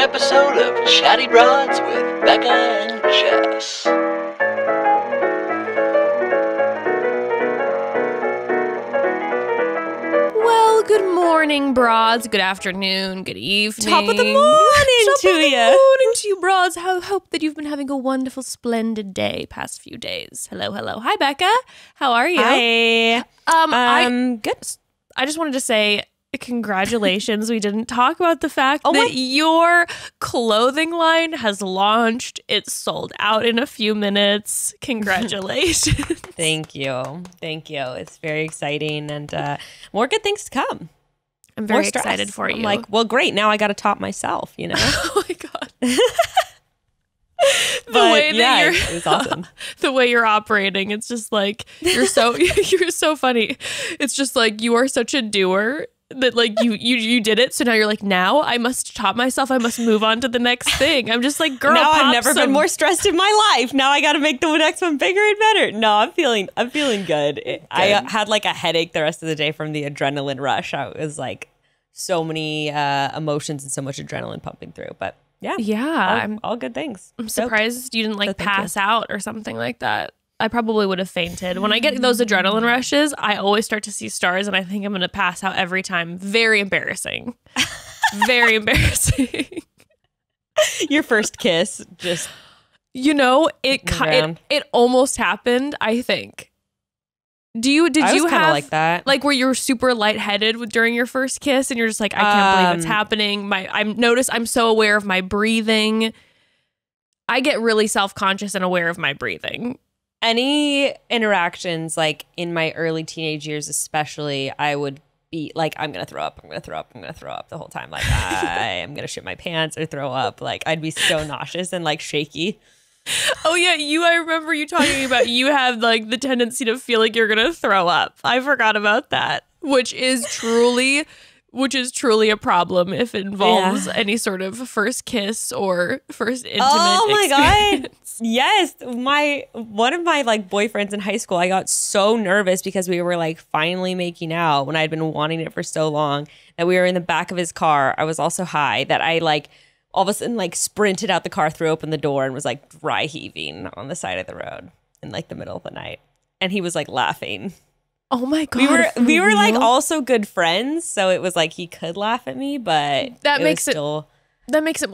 episode of Chatty Broads with Becca and Jess. Well, good morning, broads. Good afternoon. Good evening. Top of the morning to you. Morning to you, broads. I hope that you've been having a wonderful, splendid day past few days. Hello, hello. Hi, Becca. How are you? Hi. Good. I just wanted to say congratulations. We didn't talk about the fact that your clothing line has launched. It's sold out in a few minutes. Congratulations. Thank you. Thank you. It's very exciting and more good things to come. I'm very excited for you. I'm like, well, great. Now I got to top myself, you know? Oh my God. It was awesome. The way you're operating, it's just like you're so funny. It's just like you are such a doer that like you did it. So now you're like, now I must top myself. I must move on to the next thing. I'm just like, girl, now I've never been more stressed in my life. Now I got to make the next one bigger and better. No, I'm feeling good. I had like a headache the rest of the day from the adrenaline rush. I was like so many emotions and so much adrenaline pumping through, but yeah, all good things. I'm surprised you didn't like pass out or something like that. I probably would have fainted. When I get those adrenaline rushes, I always start to see stars and I think I'm going to pass out every time. Very embarrassing. Very embarrassing. Your first kiss just... You know, it almost happened, I think. Did you have like that? Like where you're super lightheaded during your first kiss and you're just like, I can't believe it's happening. I'm so aware of my breathing. I get really self-conscious and aware of my breathing. Any interactions, like in my early teenage years especially, I would be like, I'm going to throw up, I'm going to throw up, I'm going to throw up the whole time. Like, I am going to shit my pants or throw up. Like, I'd be so nauseous and like shaky. Oh, yeah. I remember you talking about you have like the tendency to feel like you're going to throw up. I forgot about that, which is truly a problem if it involves any sort of first kiss or first intimate experience. God. Yes. One of my like boyfriends in high school, I got so nervous because we were like finally making out when I'd been wanting it for so long that we were in the back of his car. I was also high that I like all of a sudden like sprinted out the car, threw open the door and was like dry heaving on the side of the road in like the middle of the night. And he was like laughing. Oh my God. We were like also good friends, so it was like he could laugh at me, but that makes it a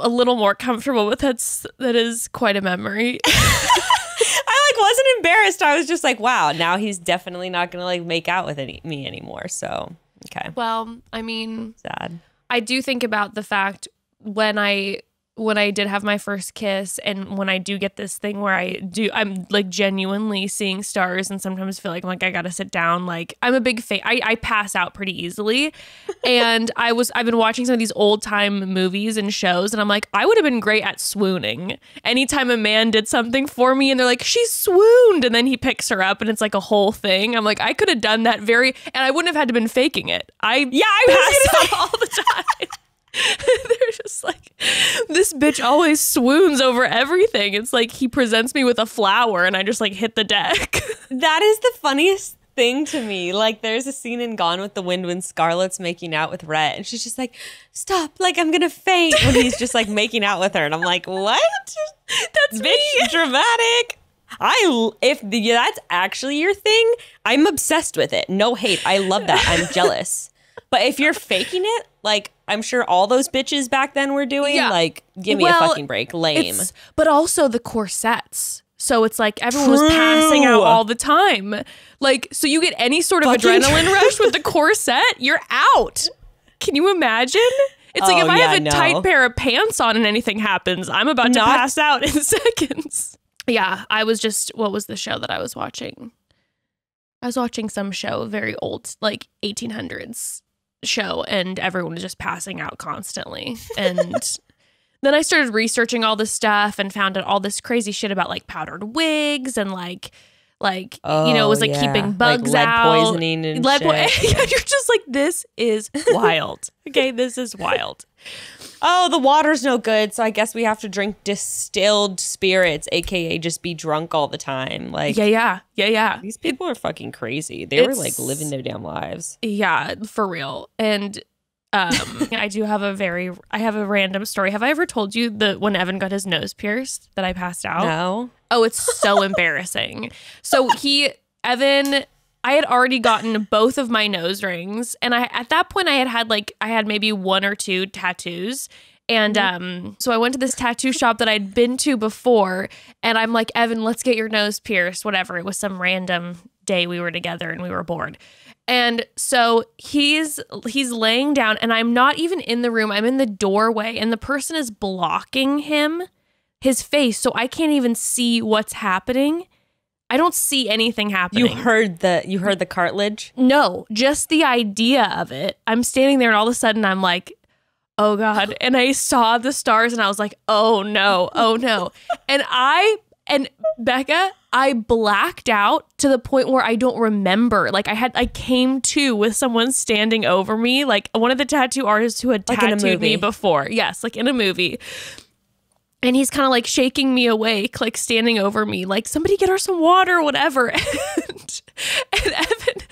little more comfortable, but that is quite a memory. I like wasn't embarrassed. I was just like, wow, now he's definitely not gonna like make out with me anymore. So okay. Well, I mean, sad. I do think about the fact when I did have my first kiss and when I do get this thing where I'm like genuinely seeing stars and sometimes feel like I gotta sit down. Like I'm a big fan. I pass out pretty easily. And I've been watching some of these old time movies and shows and I'm like, I would have been great at swooning. Anytime a man did something for me and they're like, she swooned. And then he picks her up and it's like a whole thing. I'm like, I could have done that and I wouldn't have had to been faking it. I pass out all the time. They're just like, this bitch always swoons over everything. It's like he presents me with a flower and I just like hit the deck. That is the funniest thing to me. Like there's a scene in Gone with the Wind when Scarlett's making out with Rhett and she's just like, stop, like I'm gonna faint when he's just like making out with her. And I'm like, what? That's bitch me. Dramatic. If that's actually your thing, I'm obsessed with it. No hate. I love that. I'm jealous. But if you're faking it, like I'm sure all those bitches back then were doing, like give me a fucking break. Lame. But also the corsets. So it's like everyone was passing out all the time. Like, so you get any sort of adrenaline rush with the corset, you're out. Can you imagine? It's like if I have a tight pair of pants on and anything happens, I'm about to pass out in seconds. Yeah, I was just, what was the show that I was watching? I was watching some show, very old, like 1800s show, and everyone was just passing out constantly. And then I started researching all this stuff and found out all this crazy shit about like powdered wigs and like it was like keeping bugs like lead out. Poisoning and shit. You're just like, this is wild. Okay, this is wild. Oh, the water's no good, so I guess we have to drink distilled spirits, aka just be drunk all the time. Like, yeah. These people are fucking crazy. They were like living their damn lives. Yeah, for real. And I have a random story. Have I ever told you when Evan got his nose pierced that I passed out? No. Oh, it's so embarrassing. So Evan, I had already gotten both of my nose rings, and at that point I had maybe 1 or 2 tattoos. And so I went to this tattoo shop that I'd been to before, and I'm like, Evan, let's get your nose pierced, whatever. It was some random day we were together and we were bored. And so he's laying down, and I'm not even in the room. I'm in the doorway, and the person is blocking his face, so I can't even see what's happening. I don't see anything happening. You heard the cartilage? No, just the idea of it. I'm standing there, and all of a sudden I'm like, oh God. And I saw the stars, and I was like, oh no. And Becca, I blacked out to the point where I don't remember. Like I came to with someone standing over me, like one of the tattoo artists who had tattooed me before. Yes, like in a movie. And he's kind of like shaking me awake, like standing over me, like somebody get her some water or whatever. And Evan,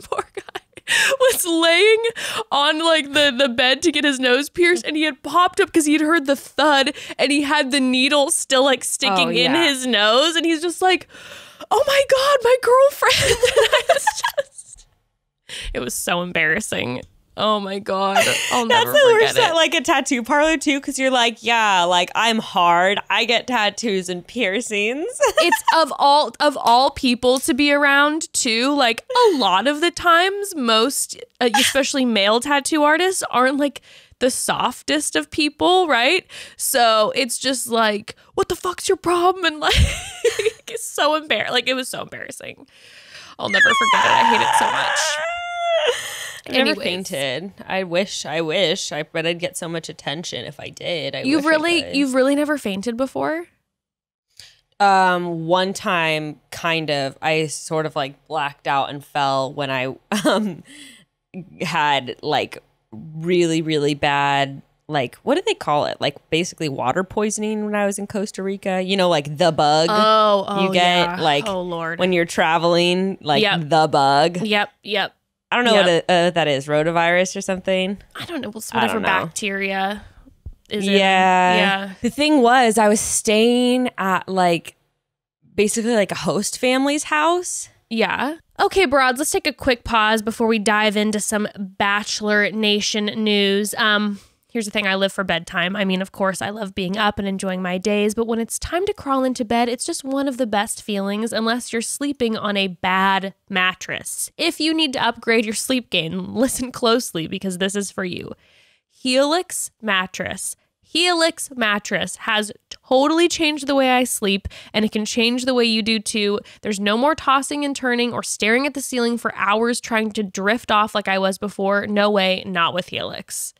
poor guy, was laying on like the bed to get his nose pierced, and he had popped up because he had heard the thud, and he had the needle still like sticking in his nose, and he's just like, oh my God, my girlfriend. And I was just, it was so embarrassing. Oh my God, I'll never forget it. That's the worst at like a tattoo parlor too, because you're like, yeah, like I'm hard. I get tattoos and piercings. It's of all people to be around too. Like a lot of the times, most, especially male tattoo artists, aren't like the softest of people, right? So it's just like, what the fuck's your problem? And like, it's so embarrassing. Like it was so embarrassing. I'll never forget it. I hate it so much. I've never fainted. I wish. I bet I'd get so much attention if I did. You've really never fainted before? One time, kind of. I sort of like blacked out and fell when I had like really, really bad, like, what do they call it? Like basically water poisoning when I was in Costa Rica. You know, like the bug. Oh, you get like, oh Lord, when you're traveling, like the bug. Yep. I don't know what that is. Rotavirus or something? I don't know. It's whatever bacteria is in. Yeah. The thing was, I was staying at like basically like a host family's house. Yeah. Okay, broads, let's take a quick pause before we dive into some Bachelor Nation news. Here's the thing, I live for bedtime. I mean, of course, I love being up and enjoying my days, but when it's time to crawl into bed, it's just one of the best feelings unless you're sleeping on a bad mattress. If you need to upgrade your sleep game, listen closely because this is for you. HELIX mattress. HELIX mattress has totally changed the way I sleep, and it can change the way you do too. There's no more tossing and turning or staring at the ceiling for hours trying to drift off like I was before. No way, not with HELIX.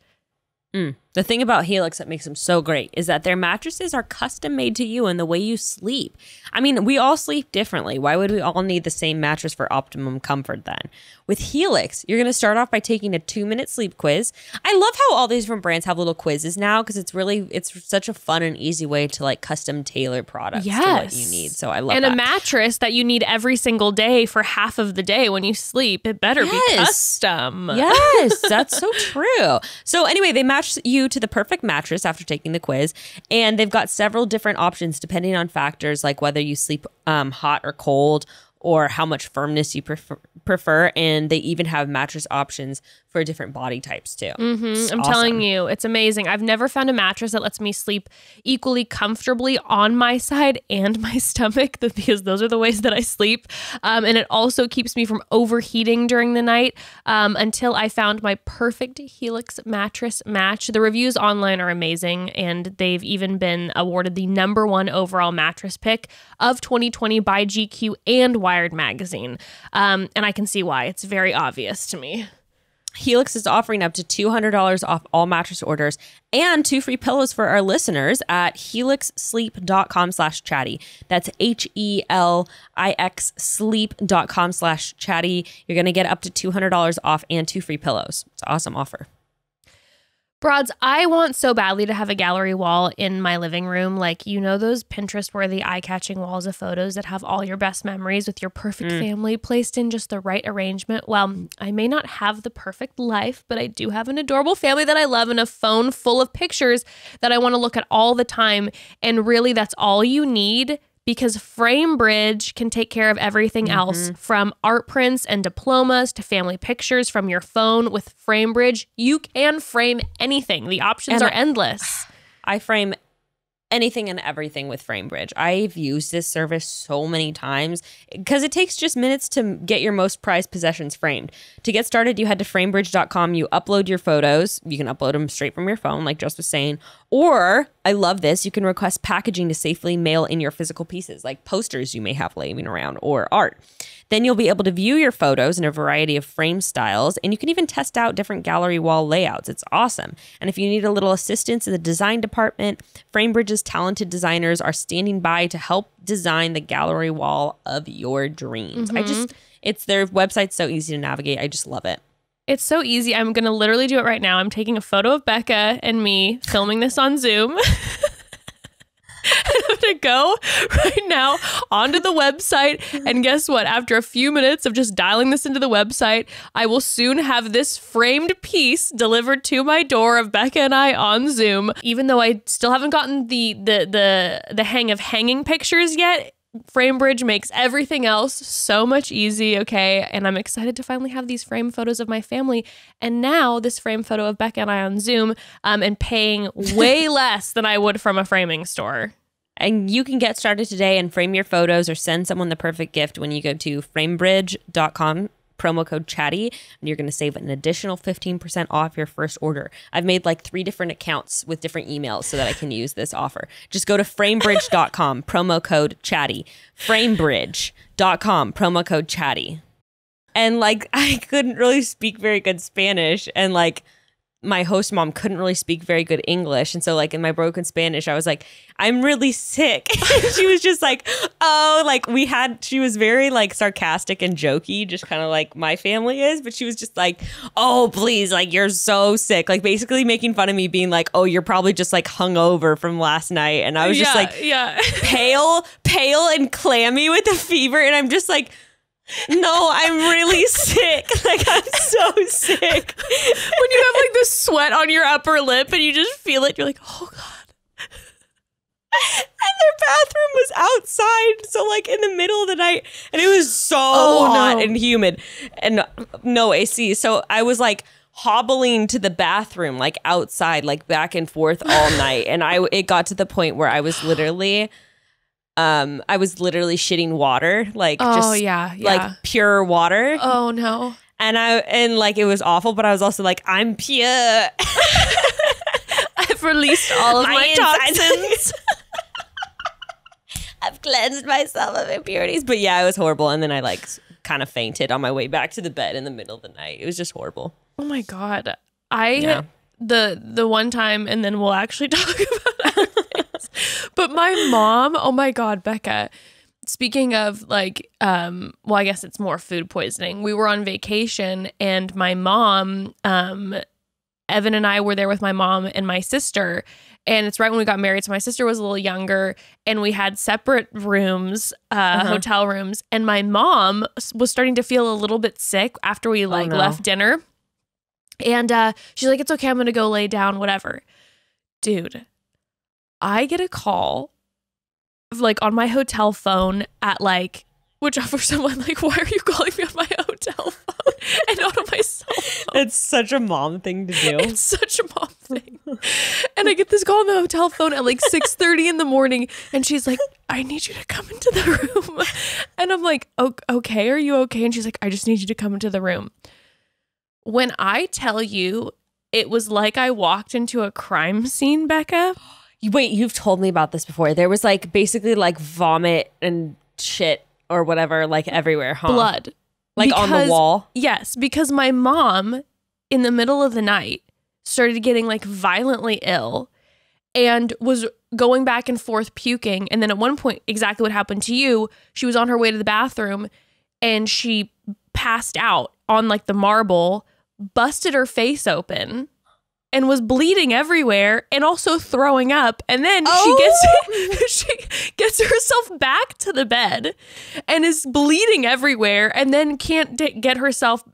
The thing about HELIX that makes them so great is that their mattresses are custom made to you and the way you sleep. I mean, we all sleep differently. Why would we all need the same mattress for optimum comfort then? With HELIX, you're going to start off by taking a 2-minute sleep quiz. I love how all these different brands have little quizzes now because it's such a fun and easy way to like custom tailor products to what you need. So I love that. And a mattress that you need every single day for half of the day when you sleep. It better be custom. Yes, that's so true. So anyway, they match you to the perfect mattress after taking the quiz, and they've got several different options depending on factors like whether you sleep hot or cold or how much firmness you prefer, and they even have mattress options for different body types too. I'm telling you, it's amazing. I've never found a mattress that lets me sleep equally comfortably on my side and my stomach because those are the ways that I sleep. And it also keeps me from overheating during the night until I found my perfect HELIX mattress match. The reviews online are amazing, and they've even been awarded the #1 overall mattress pick of 2020 by GQ and Wired magazine. And I can see why. It's very obvious to me. HELIX is offering up to $200 off all mattress orders and 2 free pillows for our listeners at helixsleep.com/chatty. That's HELIX sleep.com/chatty. You're going to get up to $200 off and 2 free pillows. It's an awesome offer. Broads, I want so badly to have a gallery wall in my living room. Like, you know, those Pinterest-worthy, eye-catching walls of photos that have all your best memories with your perfect family placed in just the right arrangement. Well, I may not have the perfect life, but I do have an adorable family that I love and a phone full of pictures that I want to look at all the time. And really, that's all you need, because FrameBridge can take care of everything else, from art prints and diplomas to family pictures from your phone. With FrameBridge, you can frame anything. The options are endless. I frame anything and everything with FrameBridge. I've used this service so many times because it takes just minutes to get your most prized possessions framed. To get started, you head to framebridge.com. You upload your photos. You can upload them straight from your phone, like Jess was saying. Or, I love this, you can request packaging to safely mail in your physical pieces, like posters you may have laying around or art. Then you'll be able to view your photos in a variety of frame styles, and you can even test out different gallery wall layouts. It's awesome. And if you need a little assistance in the design department, FrameBridge's talented designers are standing by to help design the gallery wall of your dreams. It's their website's so easy to navigate. I just love it. It's so easy. I'm going to literally do it right now. I'm taking a photo of Becca and me filming this on Zoom. I'm going to go right now onto the website. And guess what? After a few minutes of just dialing this into the website, I will soon have this framed piece delivered to my door of Becca and I on Zoom. Even though I still haven't gotten the hang of hanging pictures yet, FrameBridge makes everything else so much easy, okay? And I'm excited to finally have these frame photos of my family. And now this frame photo of Becca and I on Zoom, and paying way less than I would from a framing store. And you can get started today and frame your photos or send someone the perfect gift when you go to framebridge.com, promo code CHATTY, and you're going to save an additional 15% off your first order. I've made like 3 different accounts with different emails so that I can use this offer. Just go to framebridge.com, promo code CHATTY. Framebridge.com, promo code CHATTY. And like, I couldn't really speak very good Spanish, and like, my host mom couldn't really speak very good English. And so like in my broken Spanish, I was like, I'm really sick. And she was just like, oh, like she was very like sarcastic and jokey, just kind of like my family is. But she was just like, oh, please, like you're so sick. Like basically making fun of me, being like, oh, you're probably just like hungover from last night. And I was just like pale and clammy with a fever. And I'm just like, no, I'm really sick. Like, I'm so sick. When you have like the sweat on your upper lip and you just feel it, you're like, oh God. And their bathroom was outside, so like in the middle of the night, and it was so hot and humid and no AC. So I was like hobbling to the bathroom, like outside, like back and forth all night. And it got to the point where I was literally shitting water, like like pure water. Oh no. And like it was awful, but I was also like, I'm pure. I've released all of my toxins. I've cleansed myself of impurities. But yeah, it was horrible. And then I like kind of fainted on my way back to the bed in the middle of the night. It was just horrible. Oh my God. The one time, and then we'll actually talk about other things. But my mom, oh my God, Becca, speaking of like, well, I guess it's more food poisoning. We were on vacation and my mom, Evan and I were there with my mom and my sister. And it's right when we got married. So my sister was a little younger and we had separate rooms, hotel rooms. And my mom was starting to feel a little bit sick after we left dinner. And she's like, it's okay, I'm going to go lay down, whatever. Dude, I get a call like on my hotel phone at like, which for someone like, why are you calling me on my hotel phone and not on my cell phone? It's such a mom thing to do. It's such a mom thing. And I get this call on the hotel phone at like 6:30 in the morning. And she's like, I need you to come into the room. And I'm like, okay, are you okay? And she's like, I just need you to come into the room. When I tell you, it was like I walked into a crime scene, Becca. Wait, you've told me about this before. There was like basically like vomit and shit or whatever, like everywhere, huh? Blood. Like on the wall? Yes, because my mom, in the middle of the night, started getting like violently ill and was going back and forth puking. And then at one point, exactly what happened to you, she was on her way to the bathroom and she passed out on like the marble, busted her face open. and was bleeding everywhere and also throwing up. And then she gets herself back to the bed and is bleeding everywhere and then can't get herself.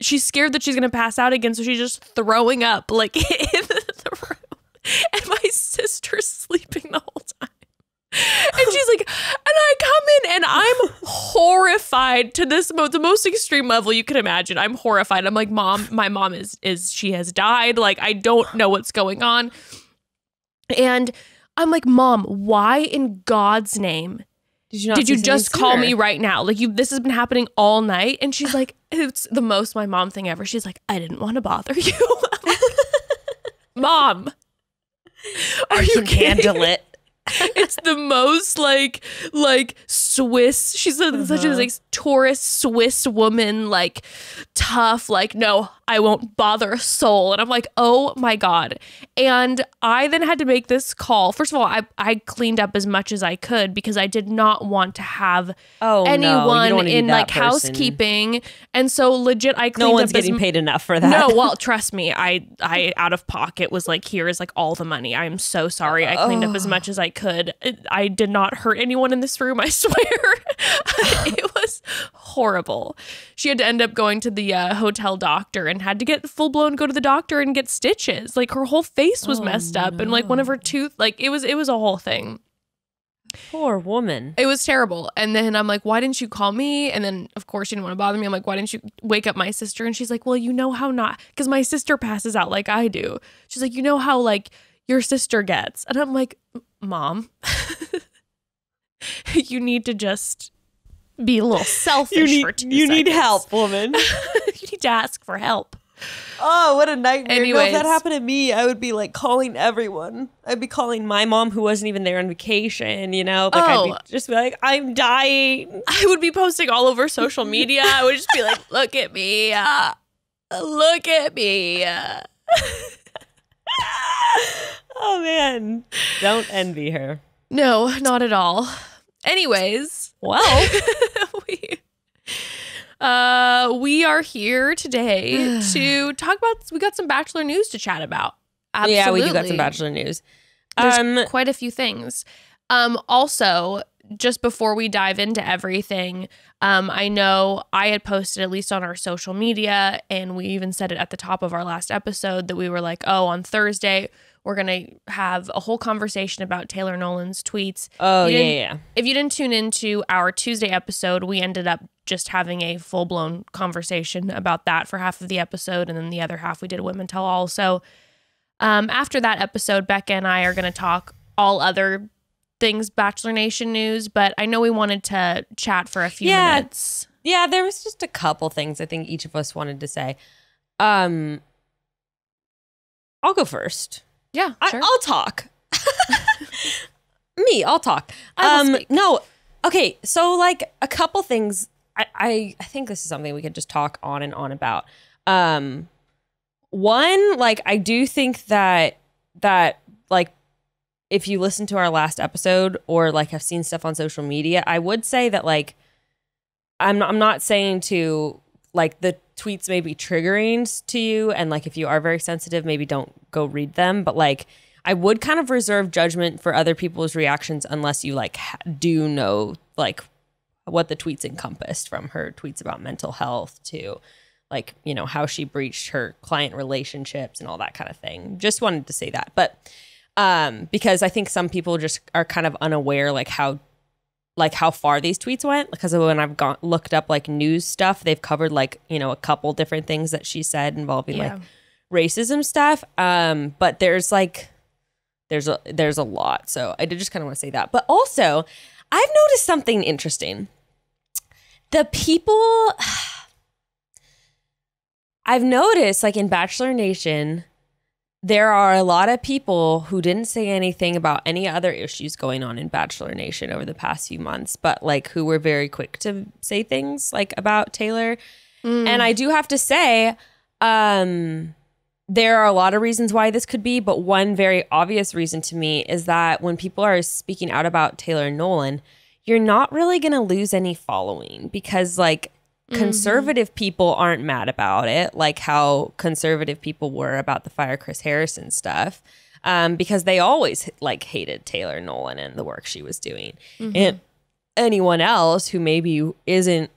She's scared that she's going to pass out again. So she's just throwing up like in the room. And my sister's sleeping the whole time. And she's like, and I come in and I'm horrified to the most extreme level you can imagine. I'm horrified. I'm like, Mom, my mom is she has died. Like, I don't know what's going on. And I'm like, Mom, why in God's name did you just call me right now? Like, this has been happening all night. And she's like, it's the most my mom thing ever. She's like, I didn't want to bother you. Mom, are you kidding? Handle it. It's the most like Swiss. She's such a like tourist Swiss woman, like tough, like, no, I won't bother a soul. And I'm like, oh my God. And I then had to make this call. First of all, I cleaned up as much as I could because I did not want to have anyone in like housekeeping. And so legit, I cleaned up. No one's getting paid enough for that. No, well, trust me, I out of pocket was like, here is like all the money. I'm so sorry. I cleaned up as much as I could. I did not hurt anyone in this room, I swear. It was horrible. She had to end up going to the hotel doctor and had to get go to the doctor and get stitches. Like, her whole face was messed up and like one of her tooth, like it was a whole thing. Poor woman. It was terrible. And then I'm like, why didn't you call me? And then of course she didn't want to bother me. I'm like, why didn't you wake up my sister? And she's like, well, you know how not, because my sister passes out like I do. She's like, you know how like your sister gets. And I'm like, Mom, you need to just be a little selfish for 2 seconds. You need help, woman. You need to ask for help. Oh, what a nightmare. Anyways. No, if that happened to me, I would be like calling everyone. I'd be calling my mom who wasn't even there on vacation, you know? Like, I'd just be like, I'm dying. I would be posting all over social media. I would just be like, look at me. Look at me. Oh, man. Don't envy her. No, not at all. Anyways. Well. We are here today to talk about, we got some Bachelor news to chat about. Absolutely. Yeah, we do got some Bachelor news. There's quite a few things. Also, just before we dive into everything, I know I had posted, at least on our social media, and we even said it at the top of our last episode, that we were like, oh, on Thursday, we're going to have a whole conversation about Taylor Nolan's tweets. Oh, yeah. If you didn't tune into our Tuesday episode, we ended up just having a full-blown conversation about that for half of the episode, and then the other half we did a Women Tell All. So after that episode, Becca and I are going to talk all other things Bachelor Nation news, but I know we wanted to chat for a few minutes. Yeah, there was just a couple things I think each of us wanted to say. I'll go first. Yeah, sure. I'll talk. I'll talk. I will speak. No, okay, so like a couple things. I think this is something we could just talk on and on about. One, like, I do think that like, if you listen to our last episode or like have seen stuff on social media, I would say that like, I'm not saying to like, the tweets may be triggering to you, and like, if you are very sensitive, maybe don't go read them. But like, I would kind of reserve judgment for other people's reactions unless you like do know like what the tweets encompassed, from her tweets about mental health to like, you know, how she breached her client relationships and all that kind of thing. Just wanted to say that. But because I think some people just are kind of unaware like how far these tweets went, because when I've looked up like news stuff, they've covered like, you know, a couple different things that she said involving like racism stuff. But there's a lot. So I did just kind of want to say that. But also, I've noticed something interesting. The people I've noticed, like in Bachelor Nation, there are a lot of people who didn't say anything about any other issues going on in Bachelor Nation over the past few months, but like who were very quick to say things like about Taylor. And I do have to say, there are a lot of reasons why this could be, but one very obvious reason to me is that when people are speaking out about Taylor and Nolan, you're not really going to lose any following, because like conservative people aren't mad about it, like how conservative people were about the Fire Chris Harrison stuff, because they always like hated Taylor Nolan and the work she was doing. And anyone else who maybe isn't,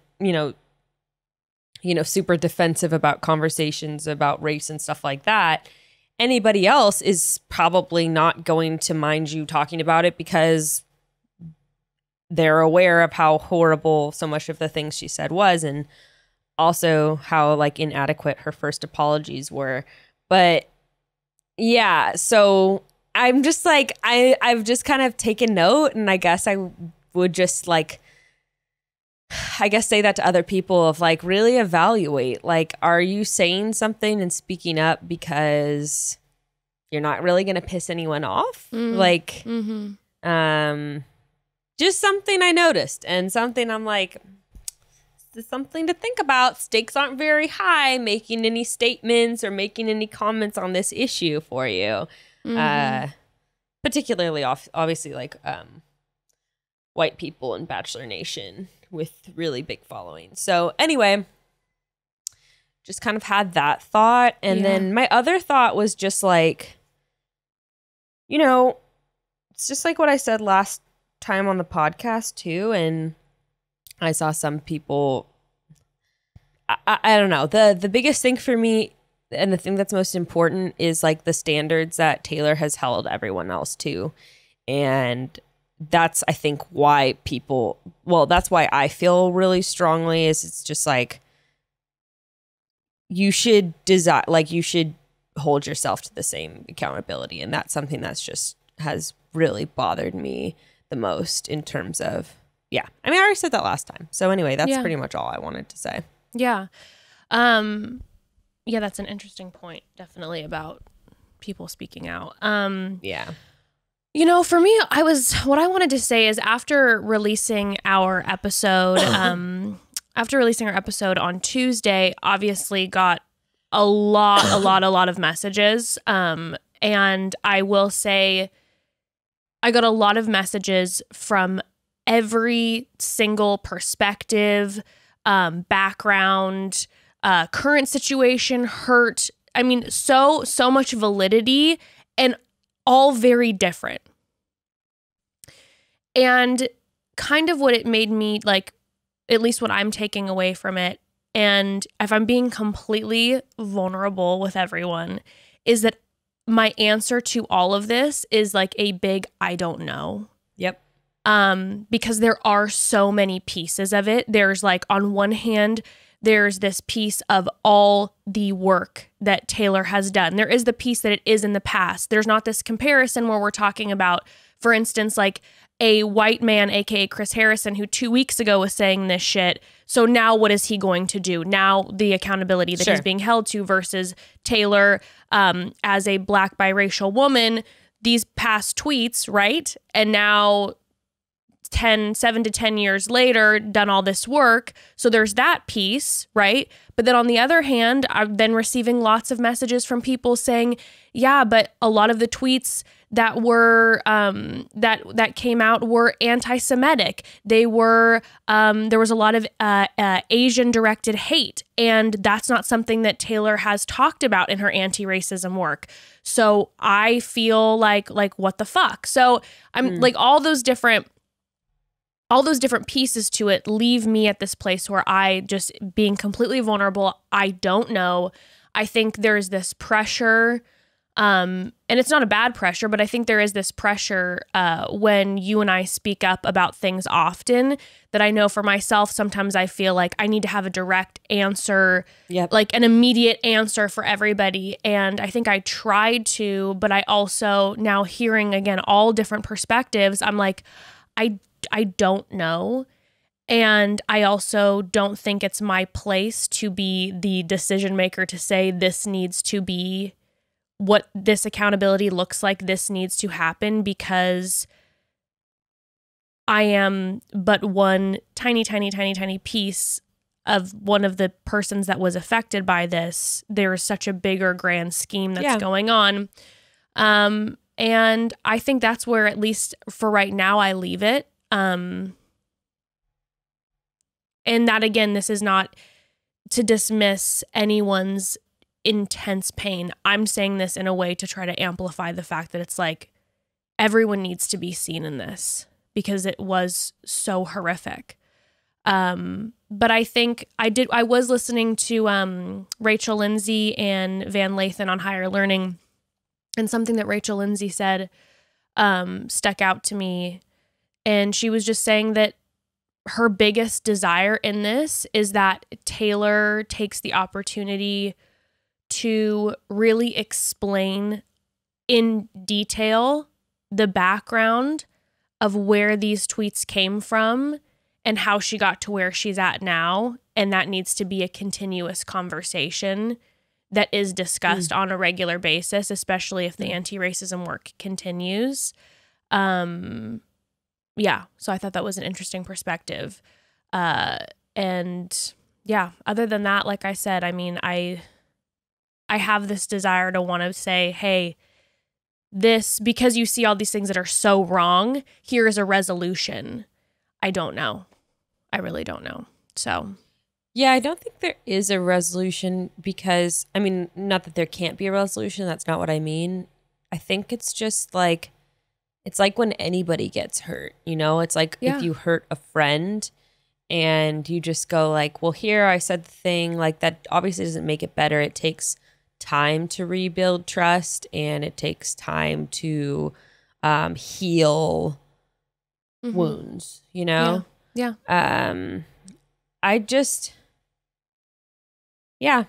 super defensive about conversations about race and stuff like that, anybody else is probably not going to mind you talking about it because they're aware of how horrible so much of the things she said was, and also how like inadequate her first apologies were. But yeah, so I'm just like, I've just kind of taken note, and I guess I would just like, say that to other people of like, really evaluate, like, are you saying something and speaking up because you're not really going to piss anyone off? Like, just something I noticed, and something I'm like, this is something to think about. Stakes aren't very high making any statements or making any comments on this issue for you. Particularly obviously like white people in Bachelor Nation with really big followings. So anyway, just kind of had that thought. And then my other thought was just like, it's just like what I said last time on the podcast too. And I saw some people, I don't know, the biggest thing for me, and the thing that's most important, is like the standards that Taylor has held everyone else to. And that's, I think, why that's why I feel really strongly is it's just like, you should you should hold yourself to the same accountability. And that's something that's just has really bothered me the most in terms of, I already said that last time. So anyway, that's pretty much all I wanted to say. Yeah. That's an interesting point, definitely, about people speaking out. For me, what I wanted to say is after releasing our episode, on Tuesday, obviously got a lot of messages. And I will say I got a lot of messages from every single perspective, background, current situation, hurt. I mean, so much validity, and all very different. And kind of what it made me like, at least what I'm taking away from it, and if I'm being completely vulnerable with everyone, is that my answer to all of this is like a big I don't know. Yep. Because there are so many pieces of it. There's like, on one hand, there's this piece of all the work that Taylor has done. There is the piece that it is in the past. There's not this comparison where we're talking about, for instance, like a white man, aka Chris Harrison, who 2 weeks ago was saying this shit. So now what is he going to do? Now the accountability that he's being held to, versus Taylor as a Black biracial woman, these past tweets, right? And now 7 to 10 years later, done all this work. So there's that piece, right? But then on the other hand, I've been receiving lots of messages from people saying, yeah, but a lot of the tweets that were that came out were anti-Semitic. They were there was a lot of Asian directed hate, and that's not something that Taylor has talked about in her anti-racism work. So I feel like what the fuck? So I'm like, all those different pieces to it leave me at this place where I just, being completely vulnerable, I don't know. I think there's this pressure, and it's not a bad pressure, but I think there is this pressure when you and I speak up about things often, that I know for myself, sometimes I feel like I need to have a direct answer, like an immediate answer for everybody. And I think I tried to, but I also, now hearing again all different perspectives, I'm like, I don't know. And I also don't think it's my place to be the decision maker to say this needs to be what this accountability looks like. This needs to happen, because I am but one tiny piece of one of the persons that was affected by this. There is such a bigger grand scheme that's going on. And I think that's where, at least for right now, I leave it. And And that, again, this is not to dismiss anyone's intense pain. I'm saying this in a way to try to amplify the fact that it's like everyone needs to be seen in this because it was so horrific. But I think I was listening to Rachel Lindsay and Van Lathan on Higher Learning, and something that Rachel Lindsay said stuck out to me. And she was just saying that her biggest desire in this is that Taylor takes the opportunity to really explain in detail the background of where these tweets came from and how she got to where she's at now. And that needs to be a continuous conversation that is discussed on a regular basis, especially if the anti-racism work continues. Yeah, so I thought that was an interesting perspective. And yeah, other than that, like I said, I mean, I have this desire to want to say, hey, this, because you see all these things that are so wrong, here is a resolution. I don't know. I really don't know. So yeah, I don't think there is a resolution because, I mean, not that there can't be a resolution. That's not what I mean. I think it's just like, it's like when anybody gets hurt, you know, it's like if you hurt a friend and you just go like, well, here I said the thing, like that obviously doesn't make it better. It takes time to rebuild trust and it takes time to heal wounds, you know? Yeah. I just, I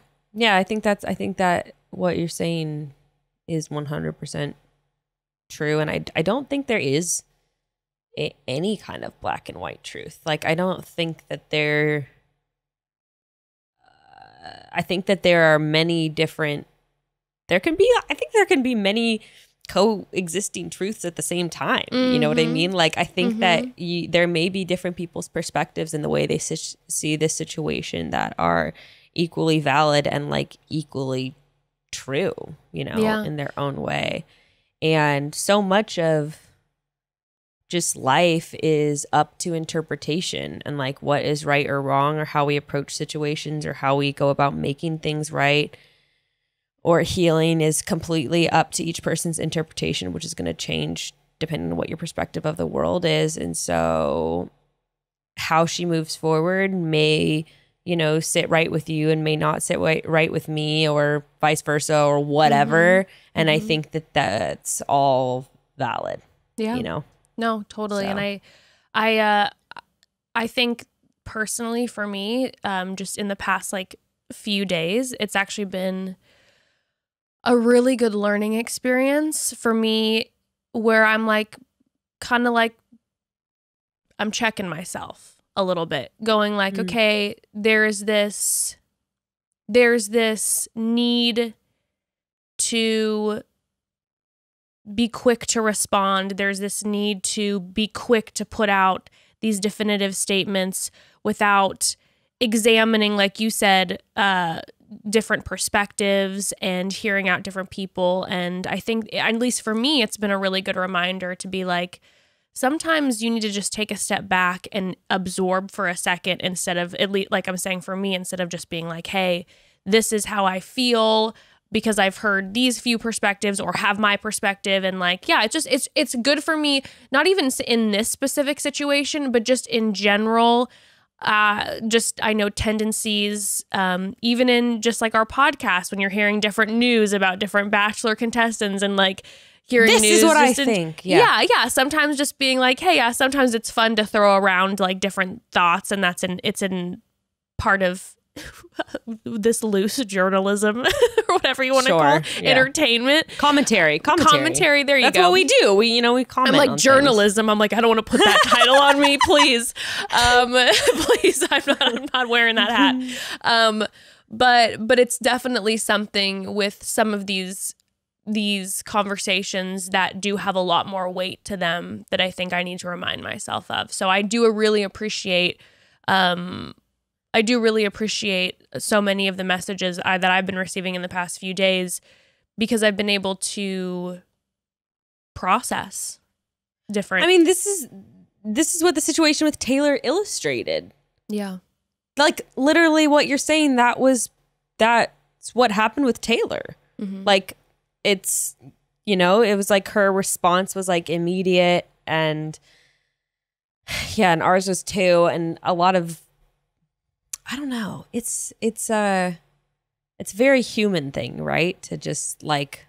think that what you're saying is 100% true. And I don't think there is any kind of black and white truth. Like, I don't think that I think that there are many different, I think there can be many coexisting truths at the same time. You know what I mean? Like, I think that there may be different people's perspectives in the way they see this situation that are equally valid and like equally true, you know, in their own way. And so much of just life is up to interpretation and like what is right or wrong or how we approach situations or how we go about making things right or healing is completely up to each person's interpretation, which is going to change depending on what your perspective of the world is. And so how she moves forward may, you know, sit right with you and may not sit right with me or vice versa or whatever. And I think that that's all valid, you know? No, totally. So. And I think personally for me, just in the past like few days, it's actually been a really good learning experience for me where I'm like, kind of like, I'm checking myself a little bit, going like, okay, there's this need to be quick to respond. There's this need to be quick to put out these definitive statements without examining, like you said, different perspectives and hearing out different people. And I think, at least for me, it's been a really good reminder to be like, sometimes you need to just take a step back and absorb for a second instead of, at least like I'm saying for me, instead of just being like, hey, this is how I feel because I've heard these few perspectives or have my perspective. And like, yeah, it's good for me, not even in this specific situation, but just in general. I know tendencies, even in just like our podcast, when you're hearing different news about different Bachelor contestants and like hearing this news. Is what I think. Yeah. Sometimes just being like, hey, yeah, sometimes it's fun to throw around like different thoughts, and it's in part of this loose journalism or whatever you want to call entertainment. Commentary. There you go. That's what we do. We comment. I'm like on journalism. things. I'm like, I don't want to put that title on me, please. Please, I'm not wearing that hat. But it's definitely something with some of these conversations that do have a lot more weight to them that I think I need to remind myself of. So I do really appreciate so many of the messages that I've been receiving in the past few days, because I've been able to process different. I mean, this is what the situation with Taylor illustrated. Yeah. like literally what you're saying, that's what happened with Taylor. Like it's, you know, it was like her response was like immediate, and yeah, and ours was too. And a lot of, I don't know, it's a very human thing, right? To just like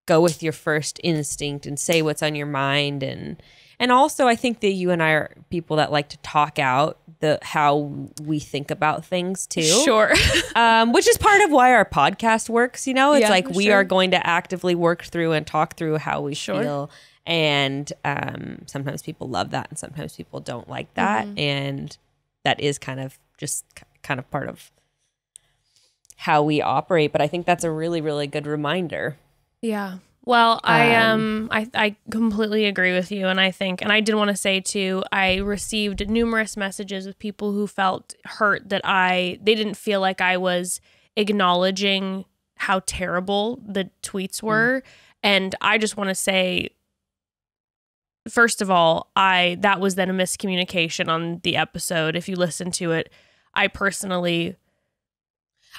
go with your first instinct and say what's on your mind. And also I think that you and I are people that like to talk out how we think about things too. Sure. Which is part of why our podcast works, you know? It's Yeah, like we sure. are going to actively work through and talk through how we feel. And sometimes people love that and sometimes people don't like that. And that is kind of part of how we operate. But I think that's a really, really good reminder. Yeah. Well, I completely agree with you. And I think, and I did want to say too, I received numerous messages with people who felt hurt that they didn't feel like I was acknowledging how terrible the tweets were. And I just want to say, first of all, that was then a miscommunication on the episode. If you listen to it, I personally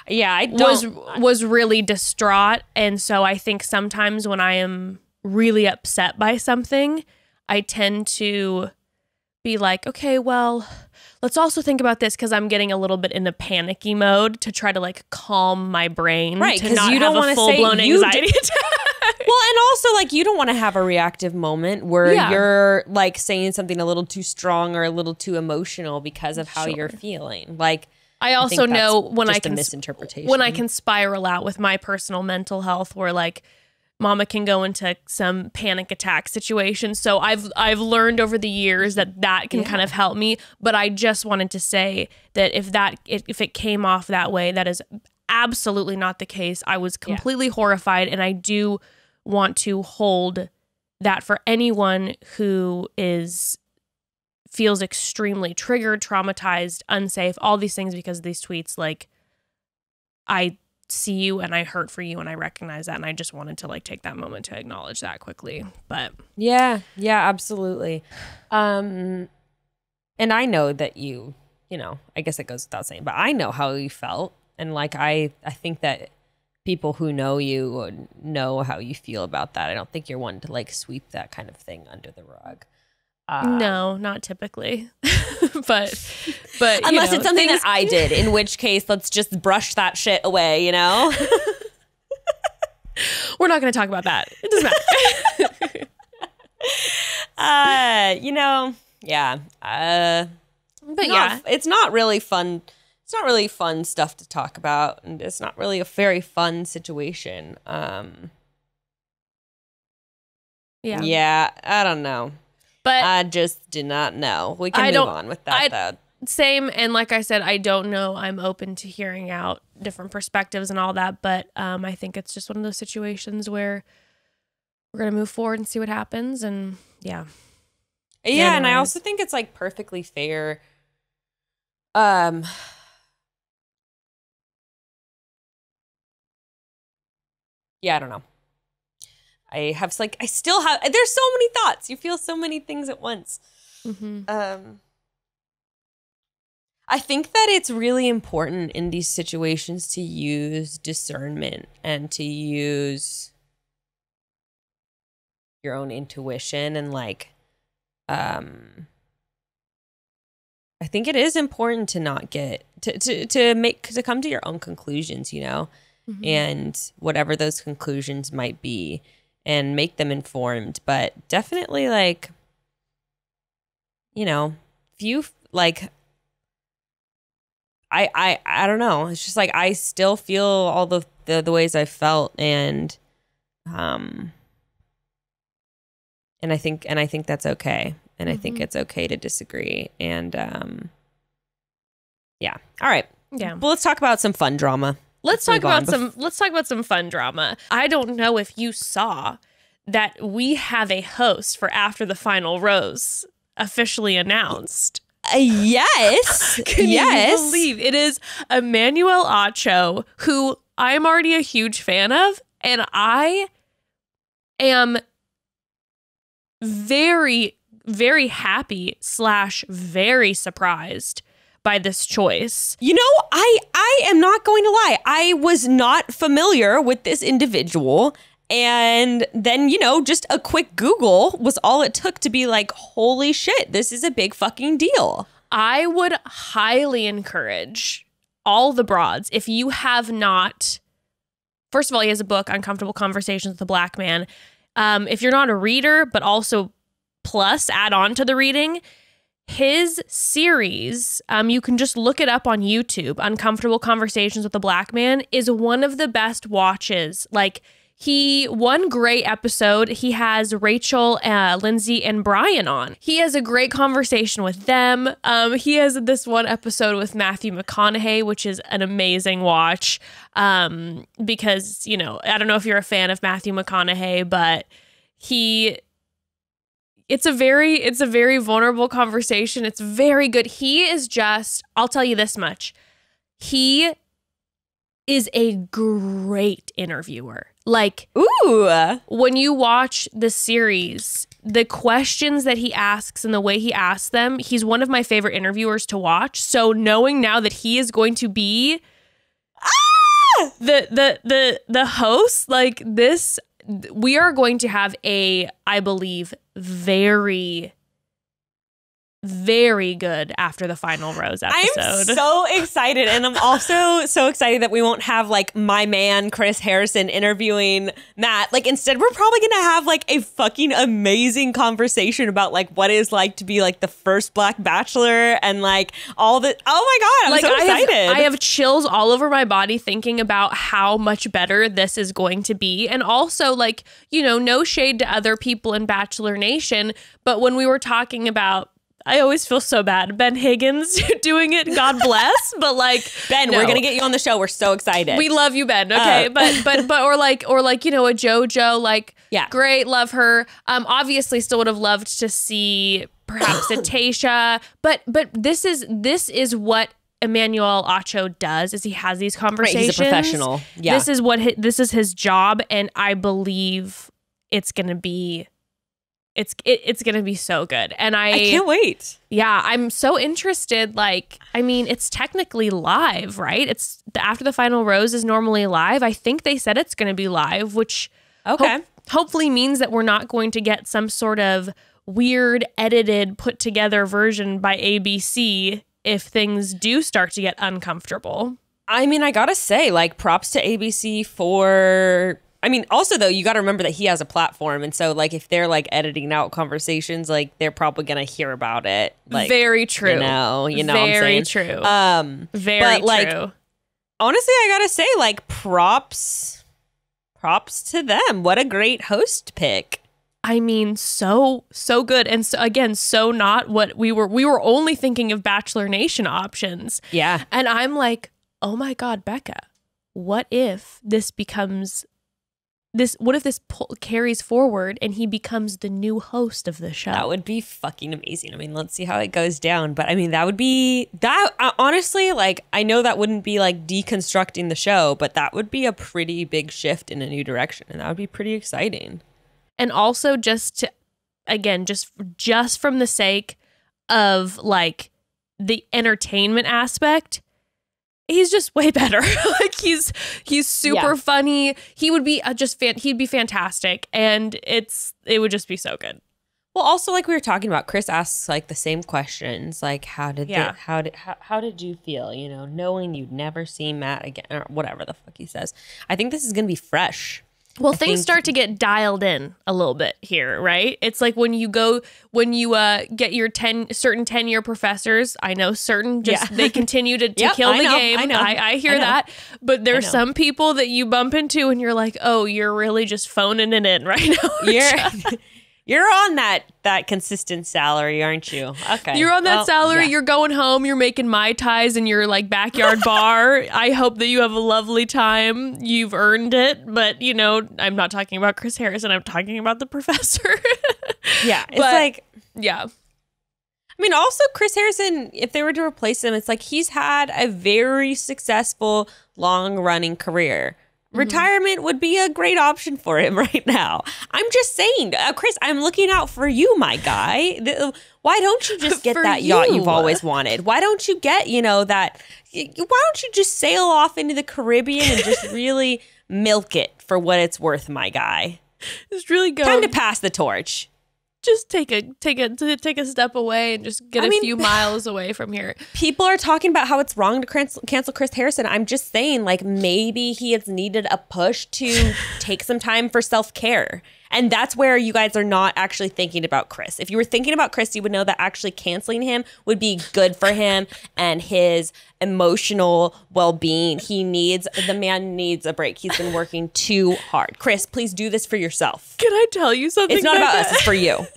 was really distraught. And so I think sometimes when I am really upset by something, I tend to be like, okay, well, let's also think about this, because I'm getting a little bit in a panicky mode to try to like calm my brain, right? To not you have don't a full-blown anxiety attack. Well, and also like you don't want to have a reactive moment where you're like saying something a little too strong or a little too emotional because of how you're feeling. Like, I also know when I can misinterpretation. When I can spiral out with my personal mental health, where like mama can go into some panic attack situation. So I've learned over the years that can kind of help me. But I just wanted to say that if it came off that way, that is absolutely not the case. I was completely horrified, and I do want to hold that for anyone who feels extremely triggered, traumatized, unsafe, all these things because of these tweets. Like, I see you and I hurt for you and I recognize that, and I just wanted to like take that moment to acknowledge that quickly. But yeah, absolutely. And I know that you know, I guess it goes without saying, but I know how you felt, and like I think that people who know you know how you feel about that. I don't think you're one to like sweep that kind of thing under the rug. No, not typically. but unless it's something that I did, in which case let's just brush that shit away, you know? We're not going to talk about that. It doesn't matter. You know, yeah. But yeah, it's not really fun. It's not really fun stuff to talk about, and it's not really a very fun situation. Yeah, I don't know. But I just do not know. We can move on with that, though. Same. And like I said, I don't know. I'm open to hearing out different perspectives and all that. But I think it's just one of those situations where we're going to move forward and see what happens. And yeah. Yeah. And I also think it's like perfectly fair. Yeah, I don't know. I still have, there's so many thoughts. You feel so many things at once. I think that it's really important in these situations to use discernment and to use your own intuition, and like, I think it is important to not get to come to your own conclusions, you know, and whatever those conclusions might be, and make them informed. But definitely, like, you know, if you like, I don't know. It's just like I still feel all the ways I felt, and I think that's okay, and I think it's okay to disagree, and yeah. All right. Yeah. Well, let's talk about some fun drama. Let's talk about some fun drama. I don't know if you saw that we have a host for After the Final Rose officially announced. Yes. Can you believe it is Emmanuel Acho, who I'm already a huge fan of, and I am very very happy / very surprised by this choice. You know, I am not going to lie. I was not familiar with this individual. And then, you know, just a quick Google was all it took to be like, holy shit, this is a big fucking deal. I would highly encourage all the broads, if you have not, first of all, he has a book, Uncomfortable Conversations with a Black Man. If you're not a reader, but also plus add on to the reading, his series, you can just look it up on YouTube, Uncomfortable Conversations with a Black Man, is one of the best watches. Like, one great episode, he has Rachel, Lindsay, and Brian on. He has a great conversation with them. He has this one episode with Matthew McConaughey, which is an amazing watch. Because, you know, I don't know if you're a fan of Matthew McConaughey, but it's a very vulnerable conversation. It's very good. He is just, I'll tell you this much. He is a great interviewer. Like, ooh, when you watch the series, the questions that he asks and the way he asks them, he's one of my favorite interviewers to watch. So knowing now that he is going to be the host, like this, we are going to have a, I believe, very, very good After the Final Rose episode. I'm so excited. And I'm also so excited that we won't have like my man, Chris Harrison, interviewing Matt. Like, instead, we're probably going to have like a fucking amazing conversation about like what it's like to be like the first Black Bachelor and like all the, oh my God, I'm like, so excited. I have chills all over my body thinking about how much better this is going to be. And also, like, you know, no shade to other people in Bachelor Nation, but when we were talking about, I always feel so bad, Ben Higgins doing it, God bless, but like, Ben, no. We're gonna get you on the show. We're so excited. We love you, Ben. Okay, but or like, you know, a JoJo, like, yeah, great, love her. Obviously, still would have loved to see perhaps a Tasha, but this is what Emmanuel Acho does. Is he has these conversations? Right, he's a professional. Yeah, this is his job, and I believe it's gonna be. It's gonna be so good, and I can't wait. Yeah, I'm so interested. Like, I mean, it's technically live, right? It's After the Final Rose is normally live. I think they said it's gonna be live, which hopefully means that we're not going to get some sort of weird edited put together version by ABC if things do start to get uncomfortable. I mean, I gotta say, like, props to ABC for. I mean, also, though, you got to remember that he has a platform. And so, like, if they're, like, editing out conversations, like, they're probably going to hear about it. Like, very true. You know very what I'm saying? True. Very true. Like, honestly, I got to say, like, props to them. What a great host pick. I mean, so good. And so, again, so not what we were only thinking of Bachelor Nation options. Yeah. And I'm like, oh, my God, Becca, what if this becomes... what if this carries forward and he becomes the new host of the show? That would be fucking amazing. I mean, let's see how it goes down. But I mean, that would be honestly, like, I know that wouldn't be like deconstructing the show, but that would be a pretty big shift in a new direction. And that would be pretty exciting. And also just from the sake of like the entertainment aspect, he's just way better. Like, he's super funny. He would be he'd be fantastic, and it would just be so good. Well, also, like we were talking about, Chris asks like the same questions, like how did you feel, you know, knowing you'd never see Matt again, or whatever the fuck he says. I think this is gonna be fresh. Well, things start to get dialed in a little bit here, right? It's like when you get your certain 10-year professors. I know certain they continue to kill the game. I hear that. But there's some people that you bump into and you're like, oh, you're really just phoning it in right now. You're on that consistent salary, aren't you? Okay. You're on that salary. Yeah. You're going home. You're making Mai Tais in your like backyard bar. I hope that you have a lovely time. You've earned it. But, you know, I'm not talking about Chris Harrison. I'm talking about the professor. Yeah. It's like, yeah. I mean, also Chris Harrison, if they were to replace him, it's like he's had a very successful, long-running career. Retirement would be a great option for him right now. I'm just saying, Chris, I'm looking out for you, my guy. Why don't you just get that yacht you've always wanted? Why don't you get, that? Why don't you just sail off into the Caribbean and just really milk it for what it's worth, my guy? Just really go. Time to pass the torch. Just take a step away and just get a few miles away from here. People are talking about how it's wrong to cancel Chris Harrison. I'm just saying, like, maybe he has needed a push to take some time for self-care. And that's where you guys are not actually thinking about Chris. If you were thinking about Chris, you would know that actually canceling him would be good for him and his emotional well-being. The man needs a break. He's been working too hard. Chris, please do this for yourself. Can I tell you something? It's not about us, it's for you.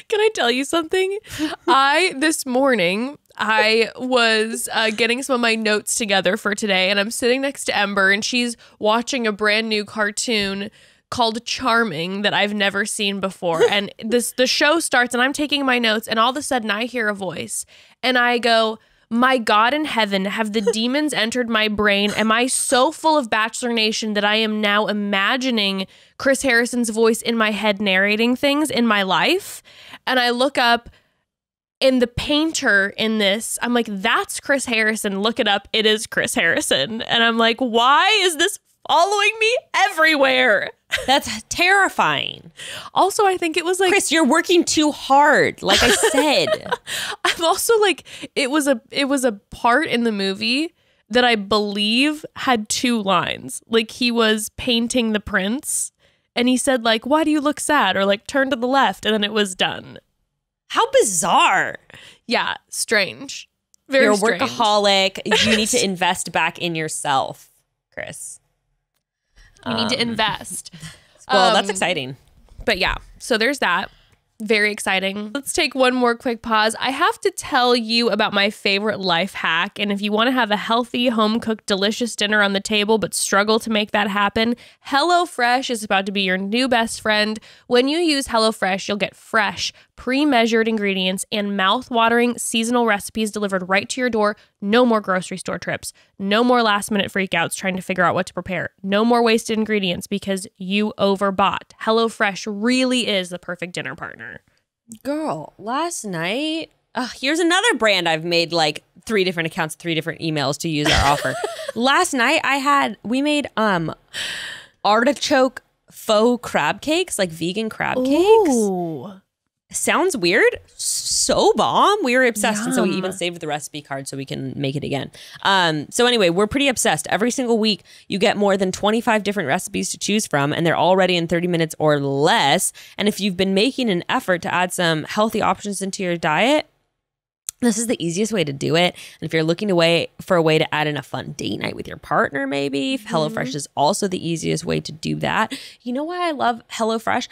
Can I tell you something? This morning, I was getting some of my notes together for today, and I'm sitting next to Ember, and she's watching a brand new cartoon called Charming that I've never seen before. And the show starts, and I'm taking my notes, and all of a sudden I hear a voice, and I go, my God in heaven, have the demons entered my brain? Am I so full of Bachelor Nation that I am now imagining Chris Harrison's voice in my head narrating things in my life? And I look up, and the painter in this, I'm like, that's Chris Harrison. Look it up. It is Chris Harrison. And I'm like, why is this following me everywhere? That's terrifying. Also, I think it was like, Chris, you're working too hard. Like I said, I'm also like, it was a part in the movie that I believe had 2 lines. Like, he was painting the prince, and he said, like, why do you look sad? Or like, turn to the left, and then it was done. How bizarre. Yeah, strange. Very You're a strange. workaholic. You need to invest back in yourself, Chris. You need to invest. Well, that's exciting. But yeah, so there's that. Very exciting. Let's take one more quick pause. I have to tell you about my favorite life hack. And if you want to have a healthy, home-cooked, delicious dinner on the table but struggle to make that happen, HelloFresh is about to be your new best friend. When you use HelloFresh, you'll get fresh, pre-measured ingredients and mouth-watering seasonal recipes delivered right to your door. No more grocery store trips. No more last-minute freakouts trying to figure out what to prepare. No more wasted ingredients because you overbought. HelloFresh really is the perfect dinner partner. Girl, last night, here's another brand I've made like 3 different accounts, 3 different emails to use our offer. Last night we made artichoke faux crab cakes, like vegan crab cakes. Ooh. Sounds weird. So bomb. We were obsessed. And so we Yum. even saved the recipe card so we can make it again. So anyway, we're pretty obsessed. Every single week, you get more than 25 different recipes to choose from, and they're all ready in 30 minutes or less. And if you've been making an effort to add some healthy options into your diet, this is the easiest way to do it. And if you're looking for a way to add in a fun date night with your partner, maybe, HelloFresh is also the easiest way to do that. You know why I love HelloFresh?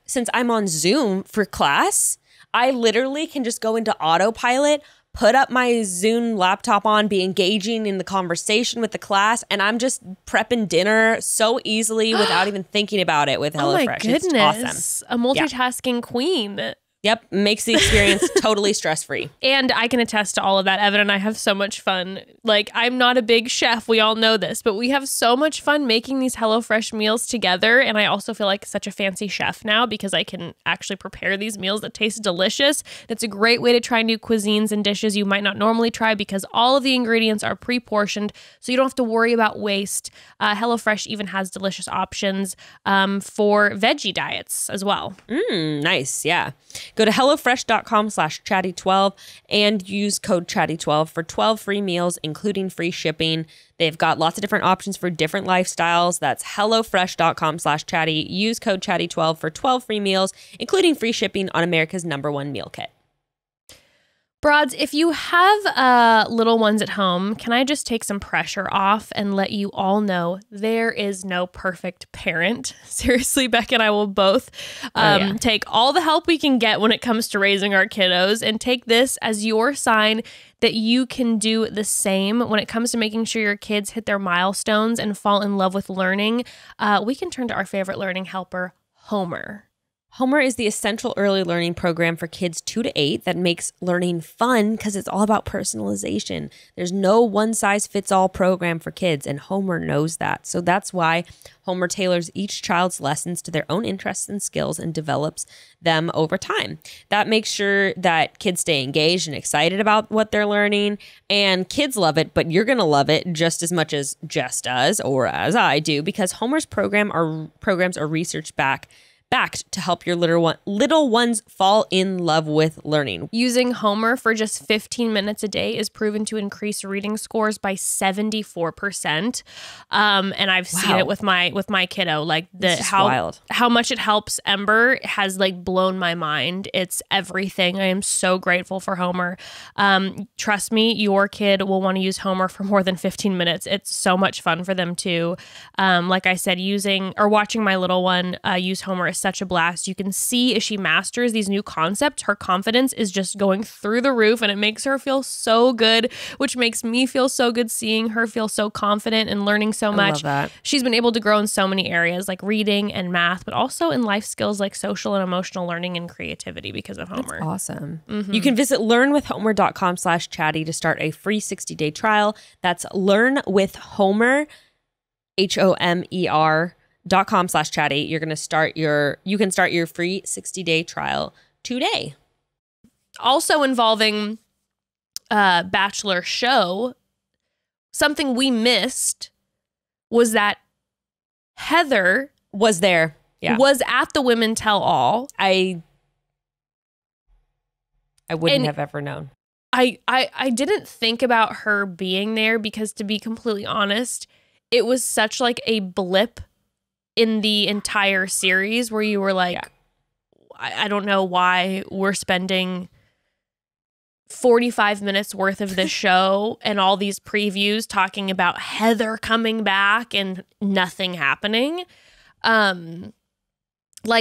Since I'm on Zoom for class, I literally can just go into autopilot, put up my Zoom laptop on, be engaging in the conversation with the class, and I'm just prepping dinner so easily without even thinking about it with HelloFresh. Oh my goodness. It's awesome. A multitasking queen. Yep, makes the experience totally stress-free. And I can attest to all of that. Evan and I have so much fun. Like, I'm not a big chef. We all know this, but we have so much fun making these HelloFresh meals together. And I also feel like such a fancy chef now because I can actually prepare these meals that taste delicious. It's a great way to try new cuisines and dishes you might not normally try because all of the ingredients are pre-portioned, so you don't have to worry about waste. HelloFresh even has delicious options for veggie diets as well. Nice, yeah. Go to HelloFresh.com/chatty12 and use code chatty12 for 12 free meals, including free shipping. They've got lots of different options for different lifestyles. That's HelloFresh.com/chatty. Use code chatty12 for 12 free meals, including free shipping on America's #1 meal kit. Broads, if you have little ones at home, can I just take some pressure off and let you all know there is no perfect parent? Seriously, Becca and I will both take all the help we can get when it comes to raising our kiddos and take this as your sign that you can do the same when it comes to making sure your kids hit their milestones and fall in love with learning. We can turn to our favorite learning helper, Homer. Homer is the essential early learning program for kids 2 to 8 that makes learning fun because it's all about personalization. There's no one-size-fits-all program for kids, and Homer knows that. So that's why Homer tailors each child's lessons to their own interests and skills and develops them over time. That makes sure that kids stay engaged and excited about what they're learning, and kids love it, but you're going to love it just as much as Jess does or as I do, because Homer's programs are research backed to help your little ones fall in love with learning. Using Homer for just 15 minutes a day is proven to increase reading scores by 74%. And I've seen it with my kiddo. Like how much it helps Ember has like blown my mind. It's everything. I am so grateful for Homer. Trust me, your kid will want to use Homer for more than 15 minutes. It's so much fun for them too. Like I said, watching my little one use Homer is such a blast. You can see as she masters these new concepts, her confidence is just going through the roof, and it makes her feel so good, which makes me feel so good seeing her feel so confident and learning so much. I love that. She's been able to grow in so many areas like reading and math, but also in life skills like social and emotional learning and creativity because of Homer. That's awesome. Mm-hmm. You can visit learnwithhomer.com/chatty to start a free 60-day trial. That's learnwithhomer, HOMER.com/chatty. You can start your free 60-day trial today. Also involving Bachelor show, something we missed was that Heather was there. Yeah. Was at the Women Tell All. I wouldn't have ever known. I didn't think about her being there because, to be completely honest, it was such like a blip in the entire series where you were like, I don't know why we're spending 45 minutes worth of this show and all these previews talking about Heather coming back and nothing happening. Like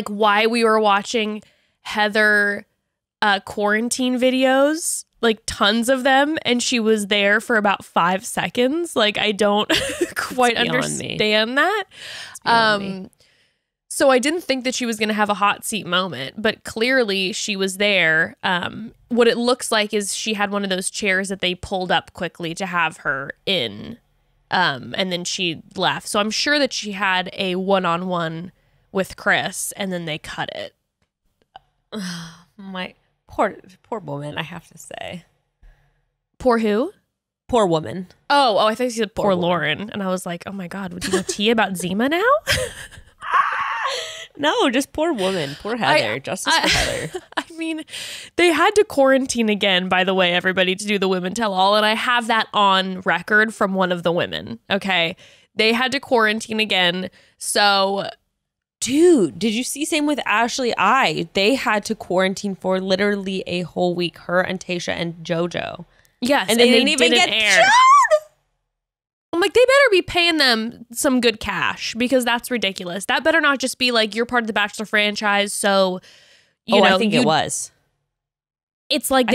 why we were watching Heather quarantine videos, like tons of them, and she was there for about 5 seconds. Like I don't quite understand that. So I didn't think that she was going to have a hot seat moment, but clearly she was there. What it looks like is she had one of those chairs that they pulled up quickly to have her in, and then she left. So I'm sure that she had a one-on-one with Chris, and then they cut it. My poor woman, I have to say. Poor who? Poor woman. Oh, I thought you said poor Lauren, and I was like, oh my God, would you know tea about Zima now? No, just poor woman. Poor Heather. Justice for Heather. I mean, they had to quarantine again, by the way, everybody, to do the Women Tell All. And I have that on record from one of the women. Okay. They had to quarantine again. So, dude, did you see? Same with Ashley They had to quarantine for literally a whole week. Her and Tayshia and JoJo. Yes. And they didn't even get aired. I'm like, they better be paying them some good cash because that's ridiculous. That better not just be like, you're part of the Bachelor franchise, so, you know. I think it was. It's like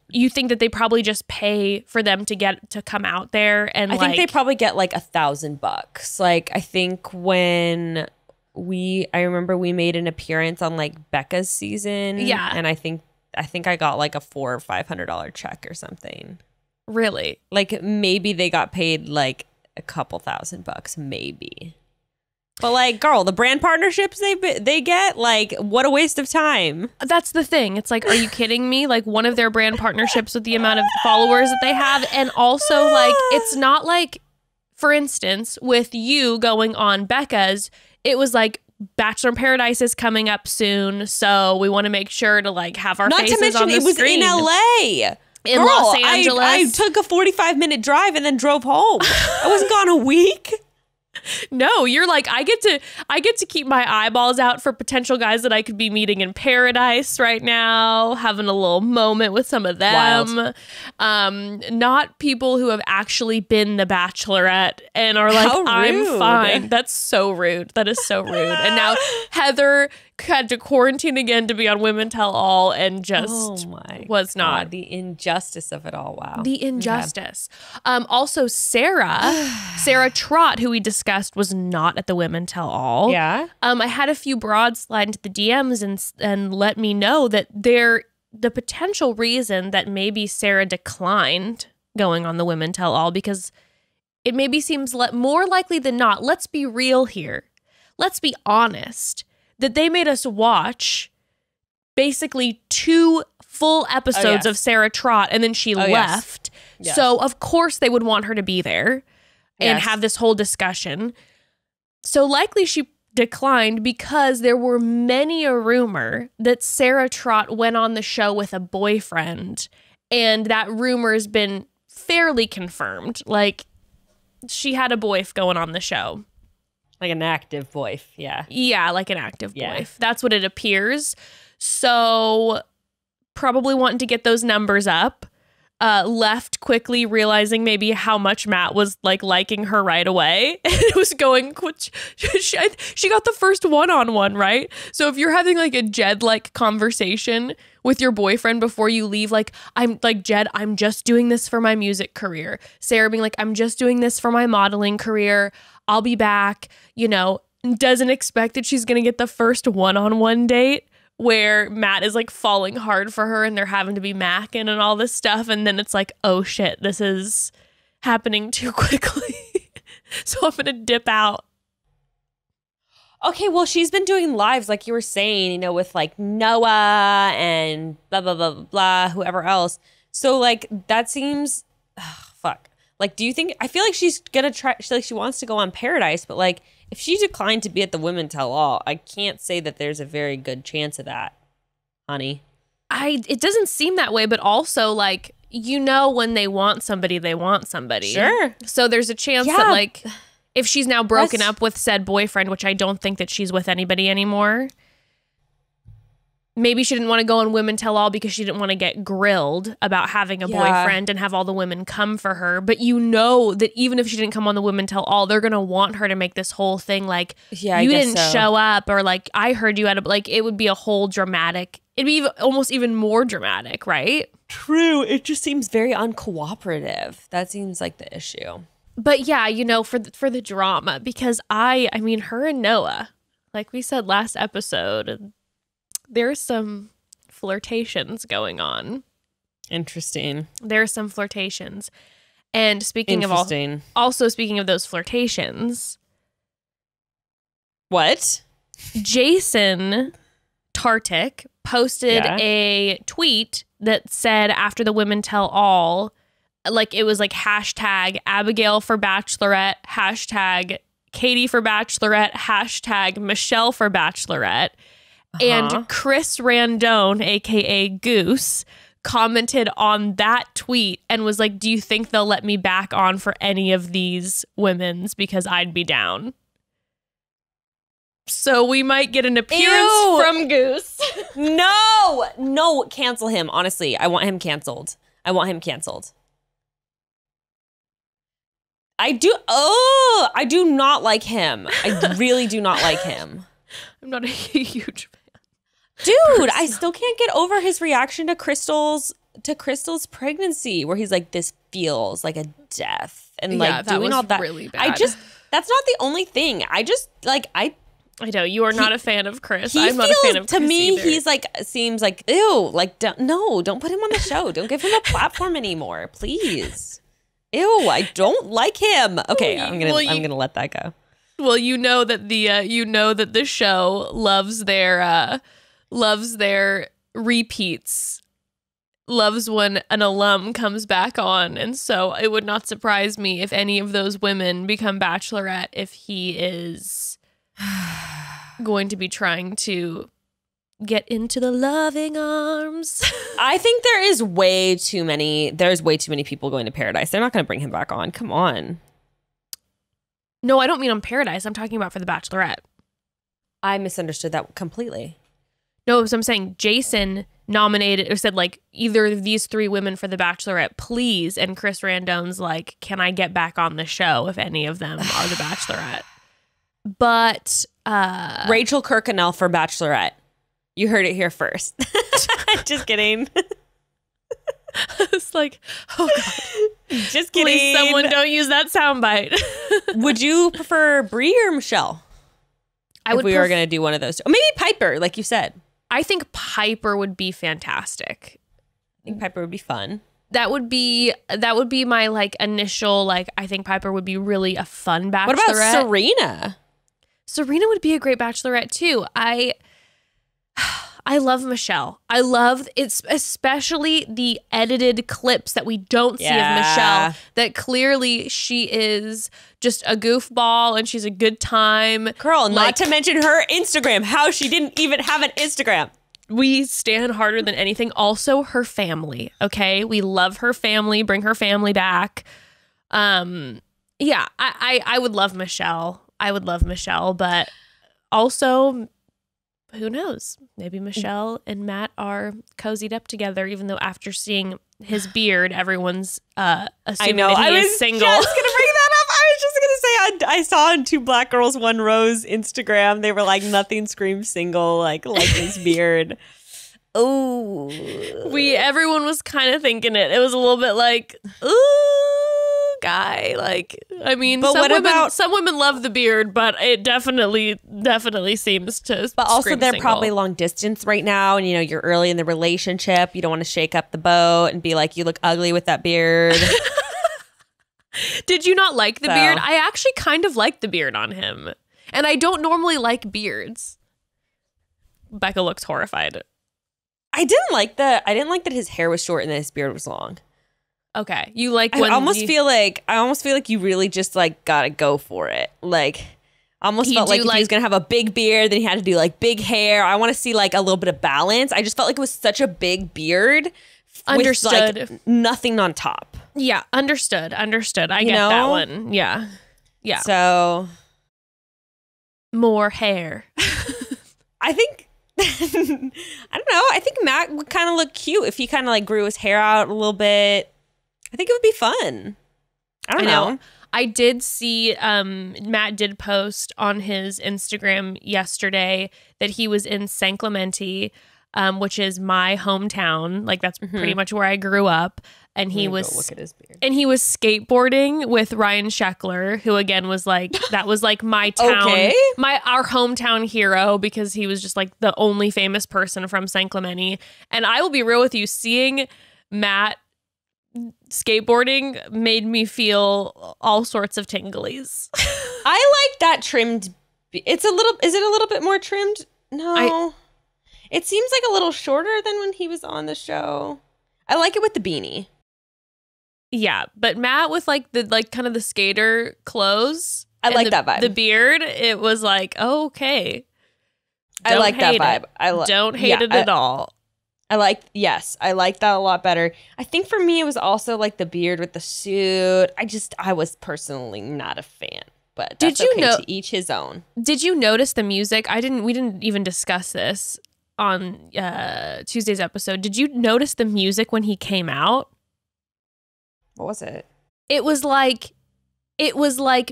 you think that they probably just pay for them to come out there and I think they probably get like $1,000. Like, I think when I remember we made an appearance on like Becca's season. Yeah. And I think I got like a $400 or $500 check or something. Really? Like maybe they got paid like a couple $1,000, maybe. But like, girl, the brand partnerships they get, like, what a waste of time. That's the thing. It's like, are you kidding me? Like one of their brand partnerships with the amount of followers that they have. And also like, it's not like, for instance, with you going on Becca's, it was like, Bachelor in Paradise is coming up soon. So we want to make sure to like have our faces on the screen. Not to mention it was in LA. In Los Angeles. I took a 45-minute drive and then drove home. I wasn't gone a week. No, you're like, I get to keep my eyeballs out for potential guys that I could be meeting in Paradise right now, having a little moment with some of them. Not people who have actually been the Bachelorette and are like, I'm fine. That's so rude. That is so rude. And now Heather had to quarantine again to be on Women Tell All and just was not. The injustice of it all. Wow. The injustice. Also, Sarah Trott, who we discussed, was not at the Women Tell All. Yeah. I had a few broads slide into the DMs and let me know that the potential reason that maybe Sarah declined going on the Women Tell All, because it maybe seems more likely than not, let's be real here. Let's be honest, that they made us watch basically 2 full episodes of Sarah Trott and then she left. Yes. So of course they would want her to be there and have this whole discussion. So likely she declined because there were many a rumor that Sarah Trott went on the show with a boyfriend, and that rumor has been fairly confirmed. Like, she had a boyf going on the show. Like an active boyf, yeah. Yeah, like an active boyf. That's what it appears. So probably wanting to get those numbers up. Left quickly, realizing maybe how much Matt was like liking her right away. It was going, she got the first one-on-one, right? So if you're having like a Jed-like conversation with your boyfriend before you leave, like, I'm like, Jed, I'm just doing this for my music career. Sarah being like, I'm just doing this for my modeling career. I'll be back, you know, doesn't expect that she's going to get the first one-on-one date where Matt is like falling hard for her and they're having to be macking and all this stuff. And then it's like, oh shit, this is happening too quickly. So I'm going to dip out. Okay, well, she's been doing lives, like you were saying, you know, with like Noah and blah, blah, blah, blah, blah, whoever else. So like that seems, fuck. Like, do you think, I feel like she's going to try, she wants to go on Paradise, but like, if she declined to be at the Women Tell All, I can't say that there's a very good chance of that, honey. It doesn't seem that way, but also like, you know, when they want somebody, they want somebody. Sure. So there's a chance that like, if she's now broken up with said boyfriend, which I don't think that she's with anybody anymore, maybe she didn't want to go on Women Tell All because she didn't want to get grilled about having a boyfriend and have all the women come for her. But you know that even if she didn't come on the Women Tell All, they're going to want her to make this whole thing like, you didn't show up, or like, I heard you at a, like, it would be a whole dramatic, it'd be almost even more dramatic, right? True. It just seems very uncooperative. That seems like the issue. But yeah, you know, for the drama, because I mean, her and Noah, like we said last episode, there's some flirtations going on. Interesting. There's some flirtations. And speaking of also speaking of those flirtations. What? Jason Tartik posted a tweet that said after the Women Tell All, like it was like hashtag Abigail for Bachelorette, hashtag Katie for Bachelorette, hashtag Michelle for Bachelorette. And Chris Randone, aka Goose, commented on that tweet and was like, do you think they'll let me back on for any of these women's, because I'd be down. So we might get an appearance from Goose. No, cancel him. Honestly, I want him canceled. I do not like him. I really do not like him. I'm not a huge fan. Dude, I still can't get over his reaction to Crystal's pregnancy, where he's like, this feels like a death, and like doing all that. Really bad. That's not the only thing. I know you are not a fan of Chris. I'm not a fan of Chris. To me, either. He's like, seems like, ew, like, don't put him on the show. Don't give him a platform anymore, please. Ew, I don't like him. Okay, I'm gonna let that go. Well, you know that the show loves their repeats, loves when an alum comes back on, and so it would not surprise me if any of those women become Bachelorette if he is going to be trying to get into the loving arms. I think there's way too many people going to Paradise. They're not going to bring him back on. Come on. No, I don't mean on Paradise. I'm talking about for the Bachelorette. I misunderstood that completely. No, so I'm saying Jason nominated or said like either of these 3 women for the Bachelorette, please. And Chris Randone's like, can I get back on the show if any of them are the Bachelorette? But Rachel Kirkconnell for Bachelorette. You heard it here first. Just kidding. It's like, oh God. Just kidding. Please, someone don't use that soundbite. Would you prefer Brie or Michelle? If we were going to do one of those. Or maybe Piper, like you said. I think Piper would be fantastic. I think Piper would be fun. That would be my like initial like. I think Piper would be really a fun bachelorette. What about Serena? Serena would be a great bachelorette too. I love Michelle. I love it's especially the edited clips that we don't see of Michelle. That clearly she is just a goofball and she's a good time. Girl, not to mention her Instagram. How she didn't even have an Instagram. We stand harder than anything. Also, her family. Okay, we love her family. Bring her family back. Yeah, I would love Michelle. I would love Michelle, but also, who knows? Maybe Michelle and Matt are cozied up together, even though after seeing his beard, everyone's assuming that he is single. I was just gonna bring that up. I was just gonna say I saw on Two Black Girls One Rose Instagram, they were like, nothing screams single like his beard. Oh, everyone was kind of thinking it. It was a little bit like, ooh, guy. Like, I mean, but some women love the beard, but it definitely seems to. But also, they're probably long distance right now, and you're early in the relationship. You don't want to shake up the boat and be like, you look ugly with that beard. Did you not like the beard? I actually kind of like the beard on him, and I don't normally like beards. Becca looks horrified. I didn't like that his hair was short and that his beard was long. Okay, you like when I almost feel like you really just like gotta go for it. Like, I almost felt like if he was gonna have a big beard, then he had to do like big hair. I want to see like a little bit of balance. I just felt like it was such a big beard. Understood. With, like, nothing on top. Yeah, understood. I get that one. Yeah. So more hair. I think. I don't know. I think Matt would kind of look cute if he kind of like grew his hair out a little bit. I think it would be fun. I don't know. I did see Matt did post on his Instagram yesterday that he was in San Clemente, which is my hometown. Like that's pretty much where I grew up. And he was look at his beard. And he was skateboarding with Ryan Sheckler, who again was like that was like my town, our hometown hero, because he was just like the only famous person from San Clemente. And I will be real with you, seeing Matt skateboarding made me feel all sorts of tinglies. I like that trimmed. Is it a little bit more trimmed? No, it seems like a little shorter than when he was on the show. I like it with the beanie. Yeah, but Matt with like the kind of the skater clothes. I like that vibe. The beard, it was like, oh, okay. I like that vibe. Don't hate it at all. I like that a lot better. I think for me it was also like the beard with the suit. I was personally not a fan, but that's to each his own. Did you notice the music? We didn't even discuss this on Tuesday's episode. Did you notice the music when he came out? What was it? It was like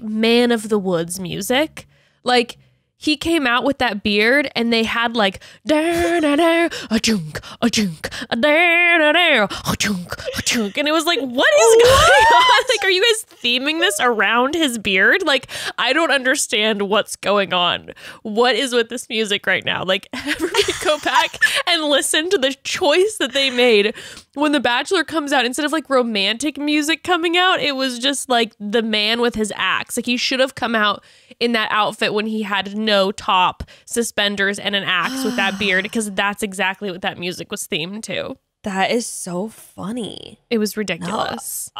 Man of the Woods music. Like he came out with that beard and they had like a chunk, a chunk, a chunk, a chunk, and it was like, what is going on? Like, are you guys theming this around his beard? Like, I don't understand what's going on. What is with this music right now? Like, everybody go back and listen to the choice that they made when The Bachelor comes out. Instead of like romantic music coming out, it was just like the man with his axe. Like, he should have come out in that outfit when he had no top, suspenders, and an axe with that beard, because that's exactly what that music was themed to. That is so funny. It was ridiculous.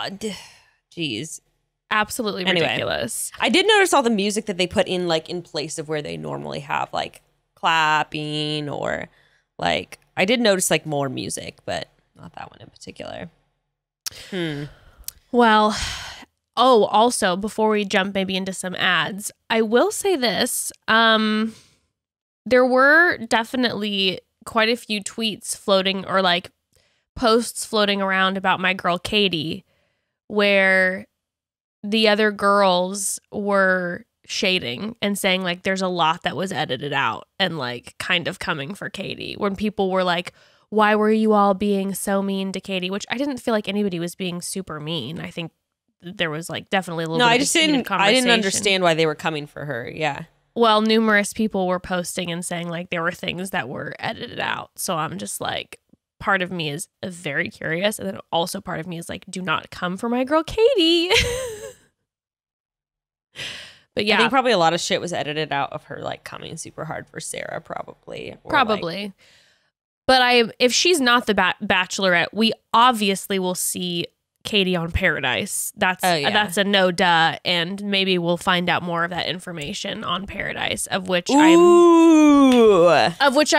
Jeez. Absolutely ridiculous. I did notice all the music that they put in like in place of where they normally have like clapping or like, I did notice like more music, but not that one in particular. Well, also, before we jump maybe into some ads, I will say this. There were definitely quite a few tweets floating or like posts floating around about my girl Katie, where the other girls were shading and saying like there's a lot that was edited out and like kind of coming for Katie when people were like, why were you all being so mean to Katie? Which I didn't feel like anybody was being super mean. I think there was like definitely a little bit of heated conversation. I didn't understand why they were coming for her. Yeah. Well, numerous people were posting and saying like there were things that were edited out. So I'm just like, part of me is very curious. And then also part of me is like, do not come for my girl Katie. But yeah. I think probably a lot of shit was edited out of her like coming super hard for Sarah, probably. Probably. Like, but if she's not the Bachelorette, we obviously will see Katie on Paradise. That's a no duh, and maybe we'll find out more of that information on Paradise, of which I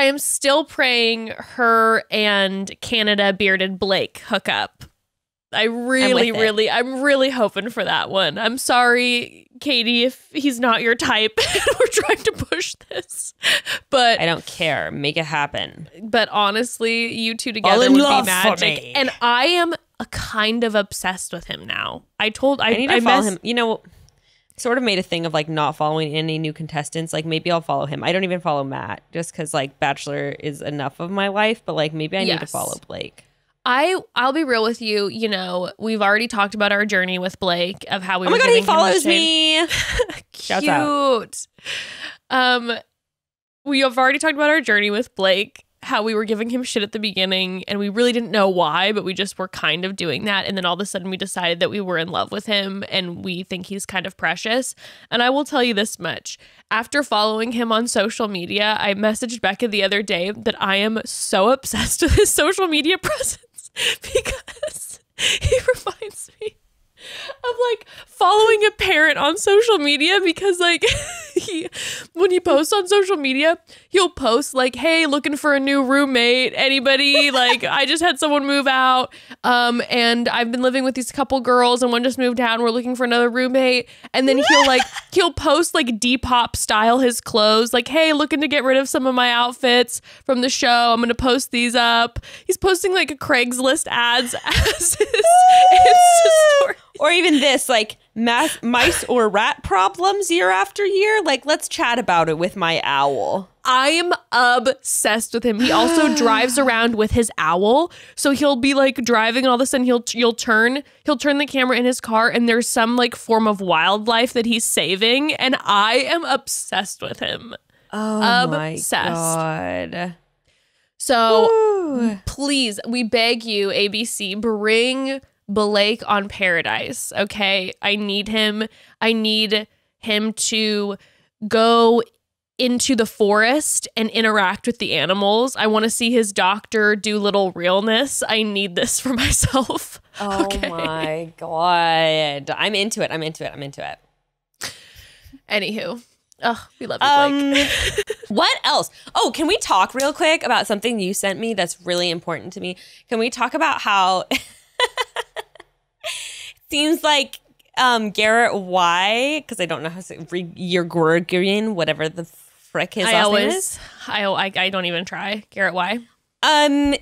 am still praying her and Canada bearded Blake hook up. I'm really hoping for that one. I'm sorry, Katie, if he's not your type. We're trying to push this, but I don't care. Make it happen. But honestly, you two together would be magic. And I am kind of obsessed with him now. I need to follow him. You know, sort of made a thing of like not following any new contestants. Like maybe I'll follow him. I don't even follow Matt just because like Bachelor is enough of my life. But like maybe I need to follow Blake. I'll be real with you. You know, we've already talked about our journey with Blake of how we. Oh my god, he follows me. Cute. We have already talked about our journey with Blake. How we were giving him shit at the beginning, and we really didn't know why, but we just were kind of doing that. And then all of a sudden, we decided that we were in love with him, and we think he's kind of precious. And I will tell you this much: after following him on social media, I messaged Becca the other day that I am so obsessed with his social media presence. Because he reminds me of like following a parent on social media, because like when he posts on social media, he'll post like, hey, looking for a new roommate, anybody? Like, I just had someone move out, and I've been living with these couple girls and one just moved out and we're looking for another roommate. And then he'll post like Depop style his clothes, like, hey, looking to get rid of some of my outfits from the show, I'm gonna post these up. He's posting like Craigslist ads as his Insta story. Or even this, like, mice or rat problems year after year. Like, let's chat about it with my owl. I am obsessed with him. He also drives around with his owl. So he'll be like driving and all of a sudden he'll turn the camera in his car and there's some like form of wildlife that he's saving. And I am obsessed with him. Oh my God. So please, we beg you, ABC, bring Blake on Paradise, okay? I need him to go into the forest and interact with the animals. I want to see his doctor do little realness. I need this for myself. Oh my God. I'm into it. Anywho. Oh, we love you, Blake. What else? Oh, can we talk real quick about something you sent me that's really important to me? Can we talk about how seems like Garrett Y, because I don't know how to say Yergorgian, whatever the frick his last name is. I don't even try. Garrett Y.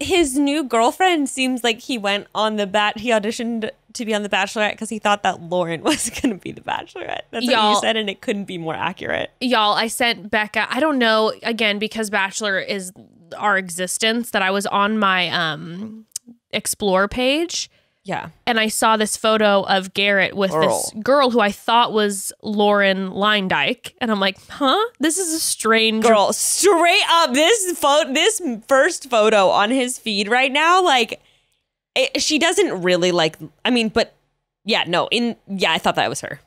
His new girlfriend seems like he went on he auditioned to be on The Bachelorette because he thought that Lauren was going to be The Bachelorette. That's what you said, and it couldn't be more accurate. Y'all, I sent Becca, I don't know, again, because Bachelor is our existence, that I was on my Explore page. Yeah. And I saw this photo of Garrett with this girl who I thought was Lauren Leindyke. And I'm like, huh? This is a strange... Girl, straight up, this first photo on his feed right now, like, she doesn't really like... I mean, but yeah, no. I thought that was her.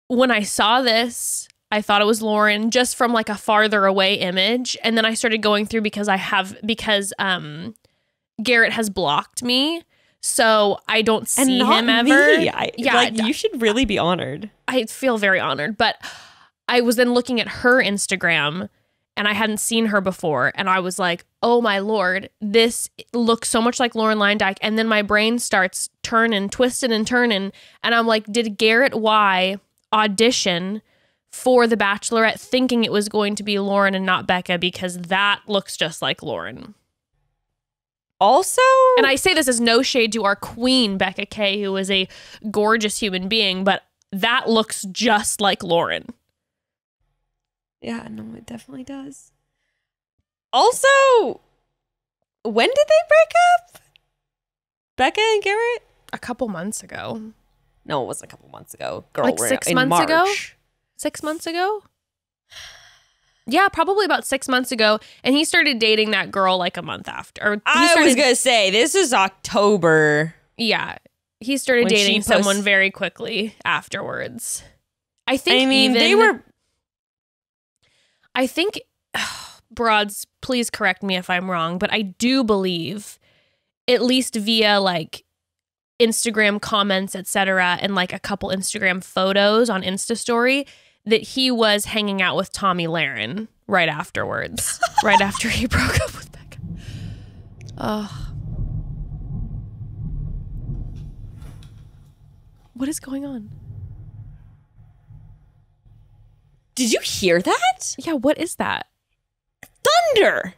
When I saw this, I thought it was Lauren just from like a farther away image. And then I started going through because Garrett has blocked me, so I don't see him ever. You should really be honored. I feel very honored, but I was then looking at her Instagram, and I hadn't seen her before, and I was like, oh my Lord, this looks so much like Lauren Leindyke, and then my brain starts twisting and turning, and I'm like, did Garrett Y audition for The Bachelorette thinking it was going to be Lauren and not Becca, because that looks just like Lauren. Also, and I say this as no shade to our queen, Becca K, who is a gorgeous human being, but that looks just like Lauren. Yeah, no, it definitely does. Also, when did they break up? Becca and Garrett? A couple months ago. No, it wasn't a couple months ago. Girl, Like we're 6 in months March. ago? 6 months ago? Yeah, probably about 6 months ago. And he started dating that girl like a month after. Or I was going to say, this is October. Yeah. He started When dating she someone very quickly afterwards. I think, broads, please correct me if I'm wrong, but I do believe, at least via like Instagram comments, etc., and like a couple Instagram photos on Insta story, that he was hanging out with Tommy Lahren right afterwards, right after he broke up with Becca. What is going on? Did you hear that? Yeah, what is that? Thunder.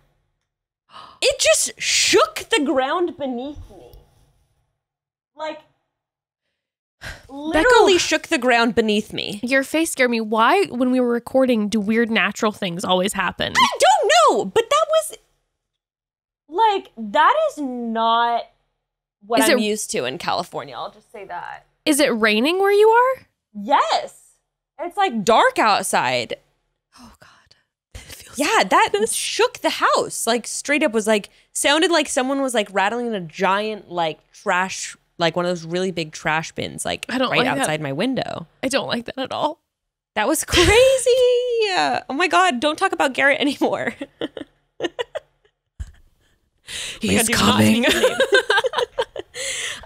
It just shook the ground beneath me. Like, literally shook the ground beneath me. Your face scared me. Why, when we were recording, do weird natural things always happen? I don't know, but that was, like, that is not what I'm used to in California. I'll just say that. Is it raining where you are? Yes. It's like dark outside. Oh, God. Yeah, that shook the house. Like, straight up was like, sounded like someone was like rattling a giant like trash, like one of those really big trash bins, like right outside my window. I don't like that at all. That was crazy. Oh my God, don't talk about Garrett anymore. He's coming.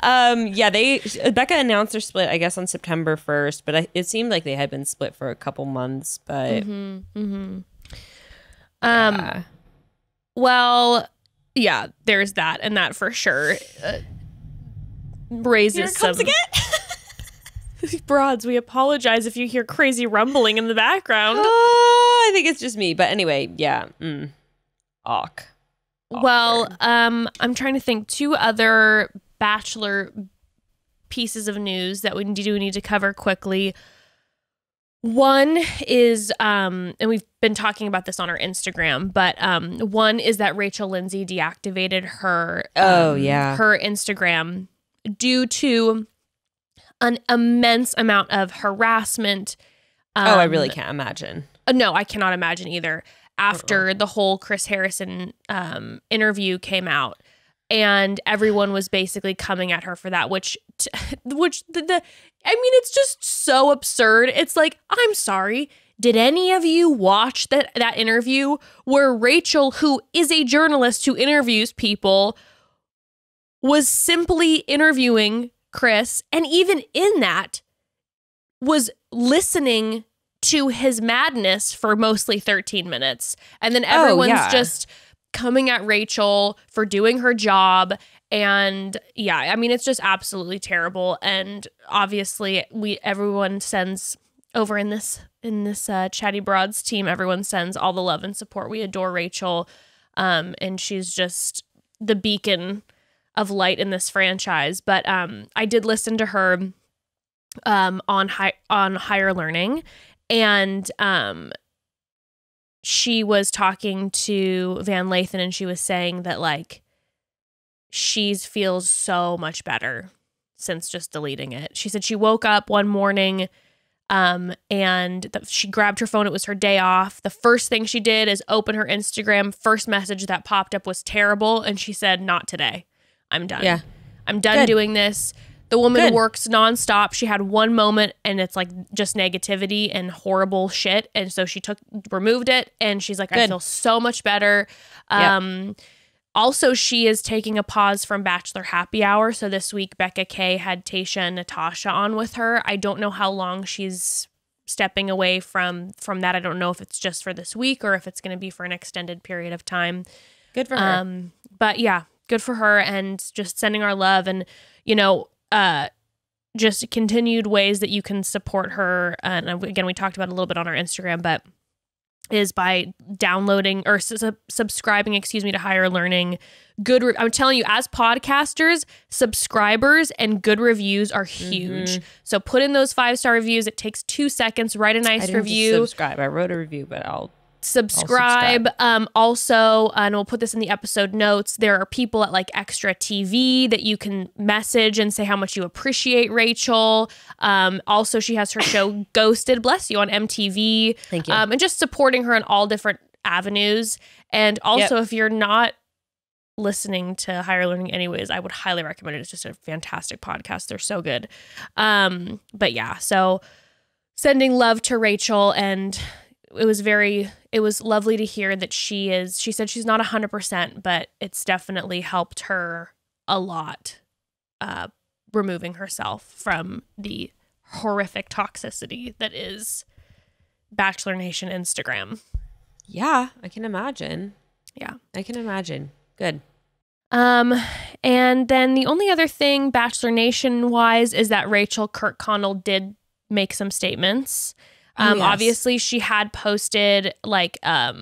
Yeah, Becca announced their split, I guess, on September 1st, but it seemed like they had been split for a couple months, but yeah. Well, yeah, there's that, and that for sure raises Here it comes again. Broads, we apologize if you hear crazy rumbling in the background. I think it's just me, but anyway, yeah. Awkward. Well, I'm trying to think 2 other Bachelor pieces of news that we do need to cover quickly. One is, and we've been talking about this on our Instagram, but one is that Rachel Lindsay deactivated her her Instagram due to an immense amount of harassment. I really can't imagine. No, I cannot imagine either. After the whole Chris Harrison interview came out, and everyone was basically coming at her for that, which it's just so absurd. It's like, I'm sorry, did any of you watch that interview where Rachel, who is a journalist who interviews people, was simply interviewing Chris, and even in that was listening to his madness for mostly 13 minutes. And then everyone's just coming at Rachel for doing her job. And yeah, I mean, it's just absolutely terrible. And obviously everyone sends over in this Chatty Broads team, everyone sends all the love and support. We adore Rachel. And she's just the beacon of light in this franchise. But I did listen to her on Higher Learning, and she was talking to Van Lathan, and she was saying that like she feels so much better since just deleting it. She said she woke up one morning and she grabbed her phone. It was her day off. The first thing she did is open her Instagram. First message that popped up was terrible, and she said, "Not today. I'm done. Yeah. I'm done doing this." The woman works nonstop. She had one moment and it's like just negativity and horrible shit. And so she removed it, and she's like, I feel so much better. Also, she is taking a pause from Bachelor Happy Hour. So this week, Becca K had Tayshia and Natasha on with her. I don't know how long she's stepping away from that. I don't know if it's just for this week or if it's going to be for an extended period of time. Good for her. But yeah, good for her, and just sending our love, and, just continued ways that you can support her. And again, we talked about it a little bit on our Instagram, but is by downloading or subscribing, to Higher Learning. I'm telling you, as podcasters, subscribers and good reviews are huge. So put in those 5-star reviews. It takes 2 seconds. Write a nice review. Subscribe. I wrote a review, but I'll subscribe. Also, and we'll put this in the episode notes, there are people at like Extra TV that you can message and say how much you appreciate Rachel. Also, she has her show Ghosted, bless you, on MTV. Thank you. And just supporting her in all different avenues. And also, if you're not listening to Higher Learning anyways, I would highly recommend it. It's just a fantastic podcast. They're so good. But yeah, so sending love to Rachel, and it was lovely to hear that she said she's not 100%, but it's definitely helped her a lot, removing herself from the horrific toxicity that is Bachelor Nation Instagram. Yeah, I can imagine. Yeah. I can imagine. Good. And then the only other thing Bachelor Nation wise is that Rachel Kirkconnell did make some statements. Yes. Obviously she had posted like a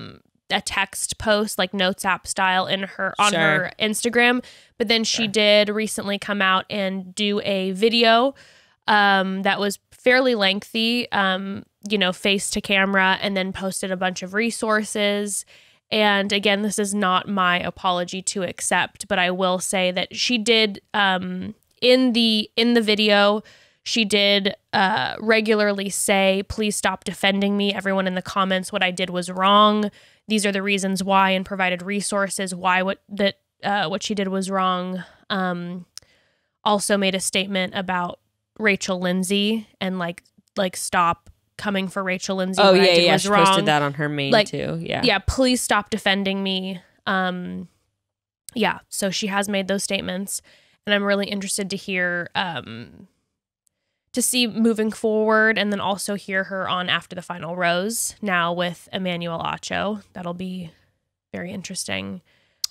text post, like notes app style on her Instagram, but then she did recently come out and do a video that was fairly lengthy, face to camera, and then posted a bunch of resources. And again, this is not my apology to accept, but I will say that she did, in the video, she did regularly say, please stop defending me. Everyone in the comments, what I did was wrong. These are the reasons why, and provided resources why what she did was wrong. Also made a statement about Rachel Lindsay and like stop coming for Rachel Lindsay. Oh, what I did yeah. was She wrong. posted that on her main too. Yeah. Yeah. Please stop defending me. Yeah. So she has made those statements, and I'm really interested to hear, to see moving forward, and then also hear her on After the Final Rose now with Emmanuel Acho. That'll be very interesting.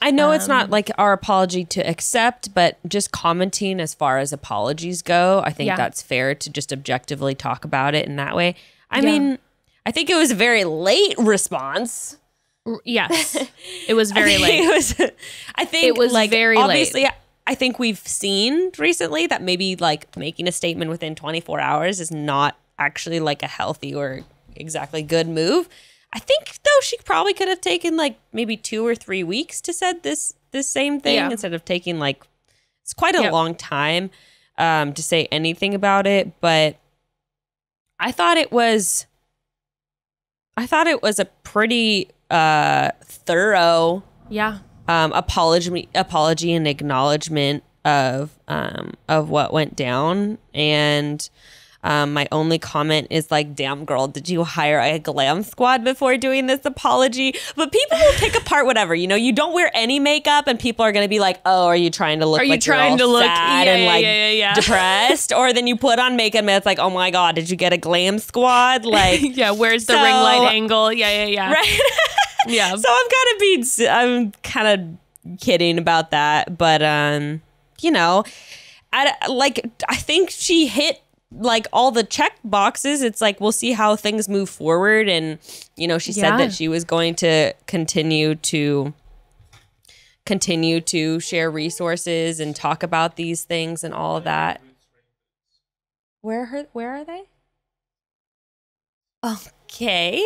I know it's not like our apology to accept, but just commenting as far as apologies go, I think that's fair to just objectively talk about it in that way. I mean, I think it was a very late response. Yes, it was very late. I think it was like, very obviously, late. I think we've seen recently that maybe like making a statement within 24 hours is not actually like a healthy or exactly good move. I think though she probably could have taken like maybe 2 or 3 weeks to said this same thing instead of taking like, it's quite a long time to say anything about it. But I thought it was a pretty thorough apology and acknowledgement of what went down. And my only comment is like, damn girl, did you hire a glam squad before doing this apology? But people will pick apart whatever, you don't wear any makeup and people are going to be like, oh, are you trying to look sad and depressed? Or then you put on makeup and it's like, oh my God, did you get a glam squad? Like, where's the ring light angle? Right. Yeah. So I'm kind of kidding about that, but I think she hit like all the check boxes. It's like, we'll see how things move forward. And, she said that she was going to continue to share resources and talk about these things and all of that. Where are they? Okay,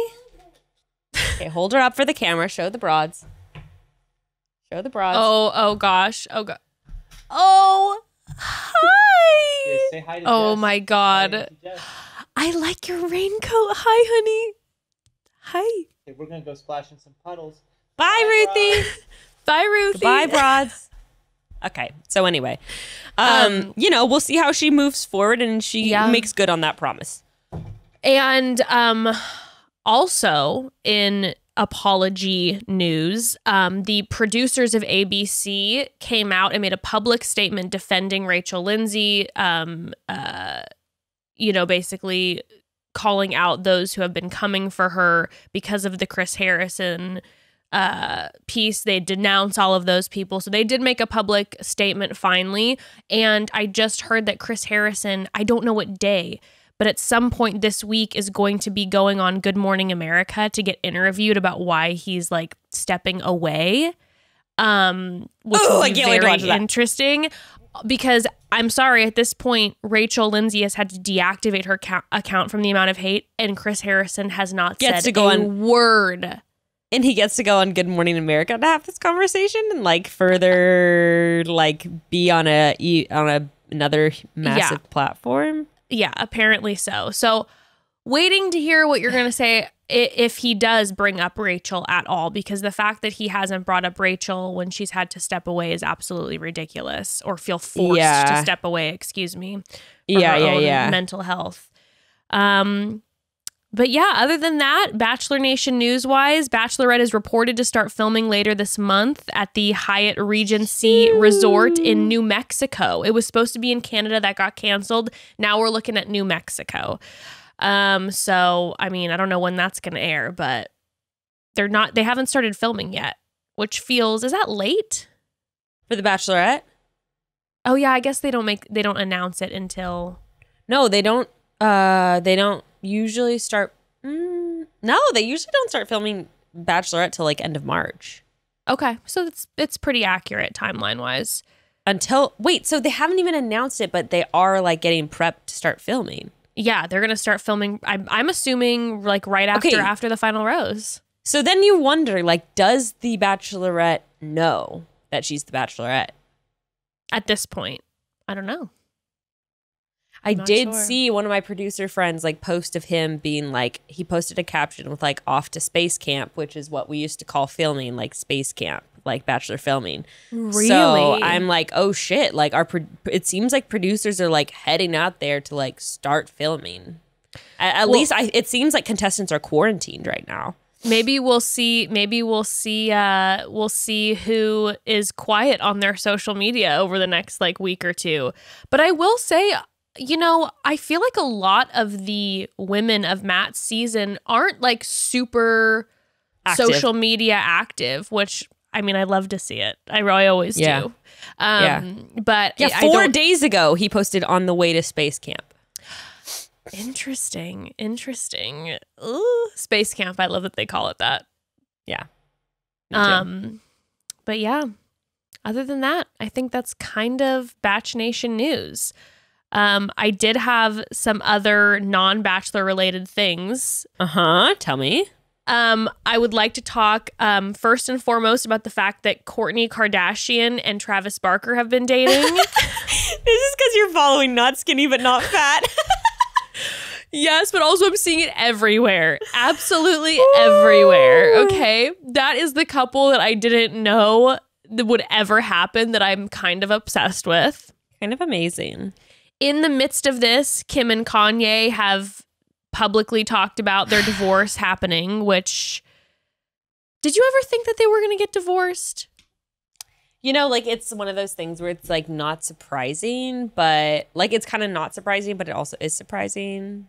hold her up for the camera. Show the broads. Oh gosh. Oh, hi. Yeah, say hi to Oh Jess. my God. Hi to Jess. I like your raincoat. Hi, honey. Hi. Okay, we're gonna go splash in some puddles. Bye, Ruthie. Bye, Ruthie. Bye, broads. Okay, so anyway, we'll see how she moves forward and she makes good on that promise. And also in apology news, the producers of ABC came out and made a public statement defending Rachel Lindsay, basically calling out those who have been coming for her because of the Chris Harrison piece. They denounce all of those people. So they did make a public statement finally. And I just heard that Chris Harrison, I don't know what day, but at some point this week is going to be going on Good Morning America to get interviewed about why he's like stepping away. Which will be very interesting because I'm sorry, at this point, Lindsay has had to deactivate her account from the amount of hate, and Chris Harrison has not said a word. And he gets to go on Good Morning America to have this conversation and like further like be on another massive platform. Yeah, apparently so. So waiting to hear what you're going to say if he does bring up Rachel at all, because the fact that he hasn't brought up Rachel when she's had to step away is absolutely ridiculous, or feel forced to step away, excuse me. Mental health. But yeah, other than that, Bachelor Nation news-wise, Bachelorette is reported to start filming later this month at the Hyatt Regency Resort in New Mexico. It was supposed to be in Canada, that got canceled. Now we're looking at New Mexico. So, I mean, I don't know when that's going to air, but they haven't started filming yet, which feels, is that late? For the Bachelorette? Oh yeah, I guess they don't announce it until. No, they don't usually start. No, they usually don't start filming Bachelorette till like end of March. Okay, so it's pretty accurate timeline wise. So they haven't even announced it, but they are like getting prepped to start filming. Yeah, they're gonna start filming. I'm assuming like right after the final rose. So then you wonder, like, does the Bachelorette know that she's the Bachelorette? At this point, I don't know. I did see one of my producer friends like post of him being like, he posted a caption with like off to space camp, which is what we used to call filming, like space camp, like Bachelor filming. Really? So I'm like, oh shit, like it seems like producers are like heading out there to like start filming. At least it seems like contestants are quarantined right now. Maybe we'll see who is quiet on their social media over the next like week or two. But I will say, you know, I feel like a lot of the women of Matt's season aren't like super social media active, which I mean, I love to see it. I always do. But 4 days ago, he posted on the way to space camp. Interesting. Ooh, space camp. I love that they call it that. Yeah. But yeah, other than that, I think that's kind of Batch Nation news. I did have some other non-Bachelor related things. Tell me. I would like to talk first and foremost about the fact that Kourtney Kardashian and Travis Barker have been dating. This is because you're following Not Skinny But Not Fat. Yes, but also I'm seeing it everywhere. Absolutely everywhere. Okay. That is the couple that I didn't know that would ever happen that I'm kind of obsessed with. Kind of amazing. In the midst of this, Kim and Kanye have publicly talked about their divorce happening, which, did you ever think that they were going to get divorced? You know, like it's one of those things where it's like not surprising, but like it's kind of not surprising, but it also is surprising.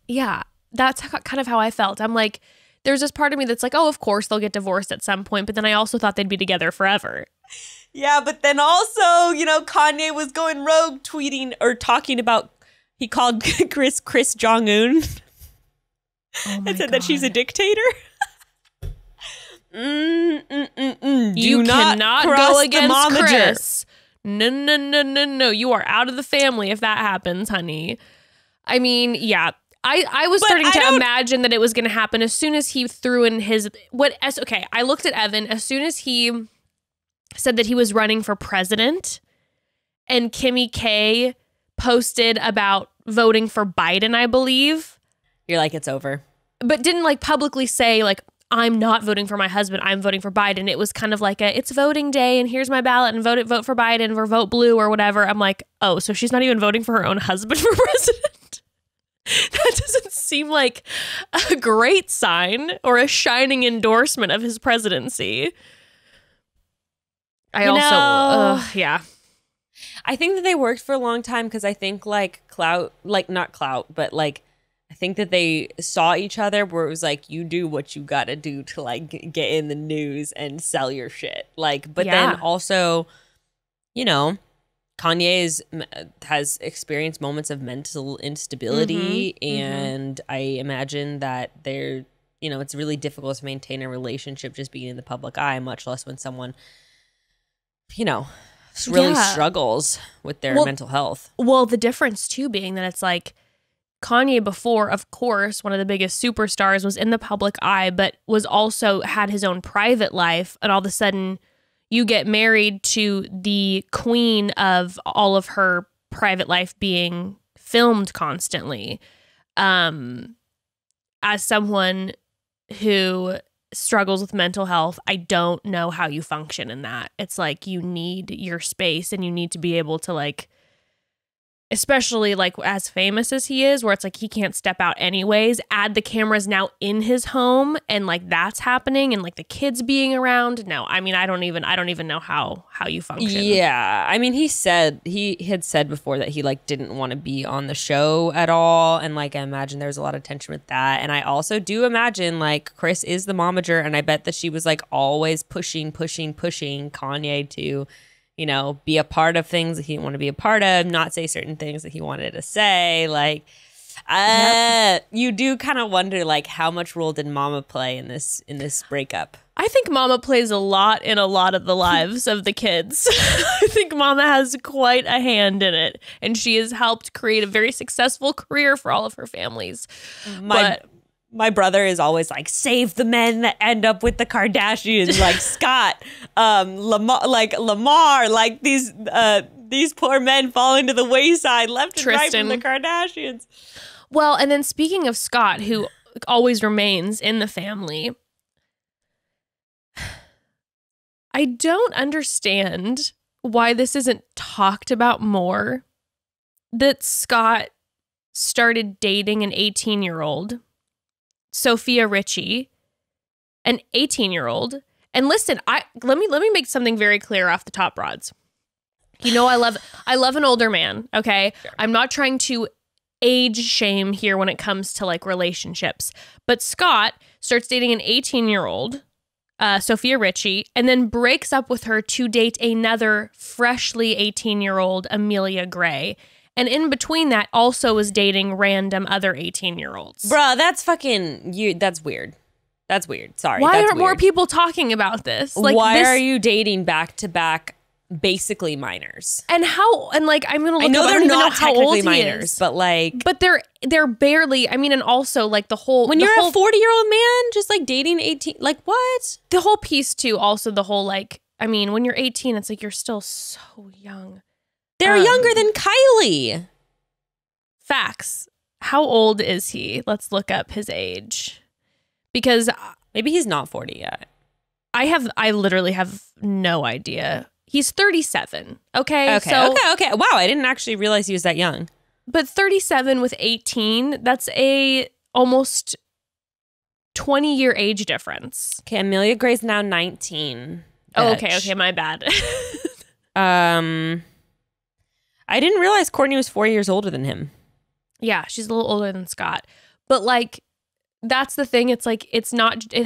Yeah, that's kind of how I felt. I'm like, there's this part of me that's like, oh, of course they'll get divorced at some point, but then I also thought they'd be together forever. Yeah, but then also, you know, Kanye was going rogue tweeting or talking about, he called Chris Jong-un and said that she's a dictator. You cannot go against Chris. No. You are out of the family if that happens, honey. I mean, yeah. I was starting to imagine that it was going to happen as soon as he threw in I looked at Evan as soon as he said that he was running for president and Kimmy K posted about voting for Biden, I believe. You're like, it's over. But didn't like publicly say like, I'm not voting for my husband, I'm voting for Biden. It was kind of like it's voting day and here's my ballot and vote for Biden or vote blue or whatever. I'm like, oh, so she's not even voting for her own husband for president? That doesn't seem like a great sign or a shining endorsement of his presidency. I think that they worked for a long time because I think like not clout, but like I think that they saw each other where it was like, you do what you gotta do to like get in the news and sell your shit. Like, but then also, you know, has experienced moments of mental instability, and I imagine that it's really difficult to maintain a relationship just being in the public eye, much less when someone, really struggles with their mental health. Well, the difference too being that it's like Kanye before, of course, one of the biggest superstars, was in the public eye, but was also had his own private life, and all of a sudden you get married to the queen of all of her private life being filmed constantly. As someone who struggles with mental health, I don't know how you function in that. It's like you need your space and you need to be able to, like, especially like as famous as he is, where it's like he can't step out anyways, add the cameras now in his home and like that's happening, and like the kids being around. No, I mean, I don't even know how you function. Yeah. I mean, he had said before that he like didn't want to be on the show at all. And like, I imagine there's a lot of tension with that. And I also do imagine like Chris is the momager, and I bet that she was like always pushing Kanye to, be a part of things that he didn't want to be a part of, not say certain things that he wanted to say. Like, you do kind of wonder, like, how much role did Mama play in this breakup? I think Mama plays a lot in a lot of the lives of the kids. I think Mama has quite a hand in it, and she has helped create a very successful career for all of her families. My brother is always like, save the men that end up with the Kardashians, like Scott, Lamar, like these poor men fall into the wayside, left and right from the Kardashians. Well, and then speaking of Scott, who always remains in the family, I don't understand why this isn't talked about more, that Scott started dating an 18-year-old. Sophia Richie, an 18-year-old. And listen, let me make something very clear off the top, Rods. I love an older man, okay? Sure. I'm not trying to age shame here when it comes to like relationships. But Scott starts dating an 18-year-old, Sophia Richie, and then breaks up with her to date another freshly 18-year-old, Amelia Gray. And in between that, also was dating random other 18-year-olds. Bruh, that's fucking you. That's weird. That's weird. Sorry. Why aren't more people talking about this? Like, why are you dating back to back, basically minors? And how? And like, I'm gonna look. I know up, they're not how old technically minors, but like, but they're barely. I mean, and also like the whole when you're a 40-year-old man just like dating 18, like what? The whole piece too. Also, the whole like, I mean, when you're 18, it's like you're still so young. They're younger than Kylie. Facts. How old is he? Let's look up his age. Because maybe he's not 40 yet. I literally have no idea. He's 37. Okay. Okay. Wow, I didn't actually realize he was that young. But 37 with 18, that's a almost 20-year age difference. Okay, Amelia Gray's now 19. Oh, okay, my bad. I didn't realize Courtney was 4 years older than him. Yeah, she's a little older than Scott. But like, that's the thing. It's like, it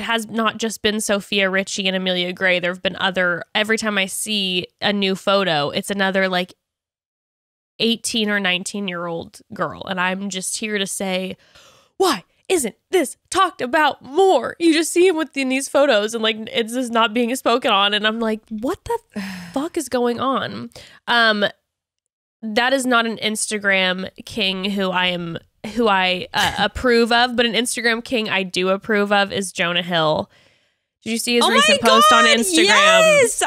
has not just been Sophia Richie and Amelia Gray. There have been every time I see a new photo, it's another like 18 or 19-year-old girl. And I'm just here to say, why isn't this talked about more? You just see him within these photos and like, it's just not being spoken on. And I'm like, what the fuck is going on? That is not an Instagram king who I approve of, but an Instagram king I do approve of is Jonah Hill. Did you see his recent post on Instagram? Yes,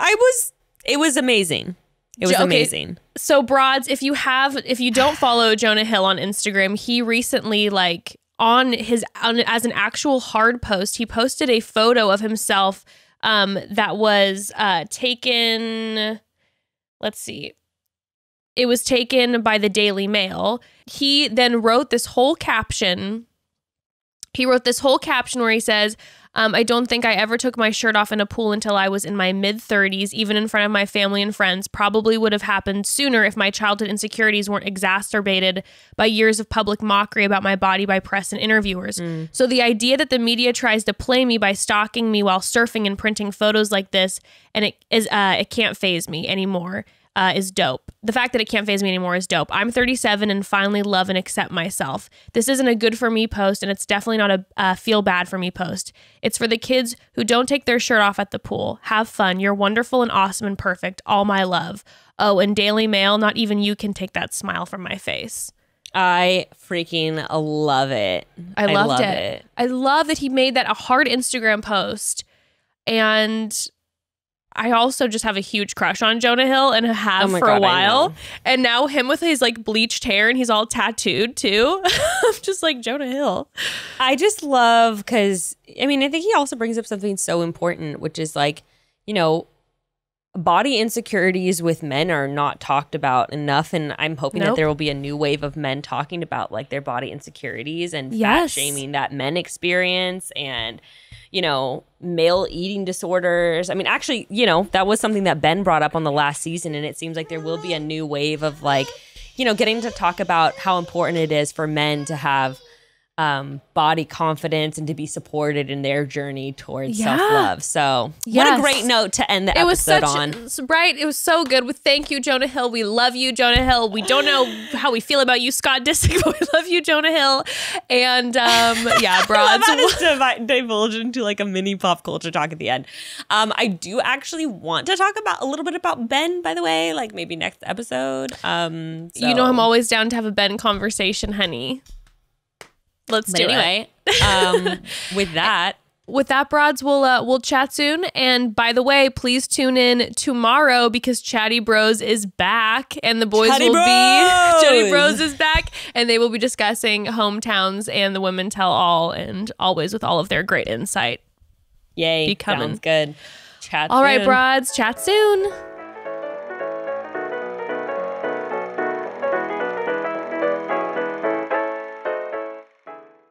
it was amazing. It was amazing. So broads, if you don't follow Jonah Hill on Instagram, he recently like as an actual hard post, he posted a photo of himself that was taken, let's see. It was taken by the Daily Mail. He then wrote this whole caption. Where he says, I don't think I ever took my shirt off in a pool until I was in my mid-30s, even in front of my family and friends. Probably would have happened sooner if my childhood insecurities weren't exacerbated by years of public mockery about my body by press and interviewers. So the idea that the media tries to play me by stalking me while surfing and printing photos like this, and it can't faze me anymore. is dope. The fact that it can't phase me anymore is dope. I'm 37 and finally love and accept myself. This isn't a good for me post, and it's definitely not a feel bad for me post. It's for the kids who don't take their shirt off at the pool. Have fun. You're wonderful and awesome and perfect. All my love. Oh, and Daily Mail, not even you can take that smile from my face. I freaking love it. I loved it. I love that he made that a hard Instagram post. And I also just have a huge crush on Jonah Hill and have for a while. And now him with his like bleached hair and he's all tattooed too. I'm just like, Jonah Hill. I just love because, I mean, I think he also brings up something so important, which is like, you know, body insecurities with men are not talked about enough. And I'm hoping that there will be a new wave of men talking about like their body insecurities and fat shaming that men experience and, you know, male eating disorders. I mean, actually, you know, that was something that Ben brought up on the last season. And it seems like there will be a new wave of like, you know, getting to talk about how important it is for men to have body confidence and to be supported in their journey towards self-love. So what a great note to end the episode on. Right. It was so good. With thank you, Jonah Hill. We love you, Jonah Hill. We don't know how we feel about you, Scott Disick, but we love you, Jonah Hill. And yeah, broads. I love how to divulge into like a mini pop culture talk at the end. I do actually want to talk about a little bit about Ben, by the way, like maybe next episode. You know, I'm always down to have a Ben conversation, honey. Let's do it. With that, broads, we'll chat soon. And by the way, please tune in tomorrow because Chatty Bros is back, and the boys Chatty Bros is back, and they will be discussing hometowns and the women tell all, and always with all of their great insight. Yay! Sounds good. Chat. All right, broads. Chat soon.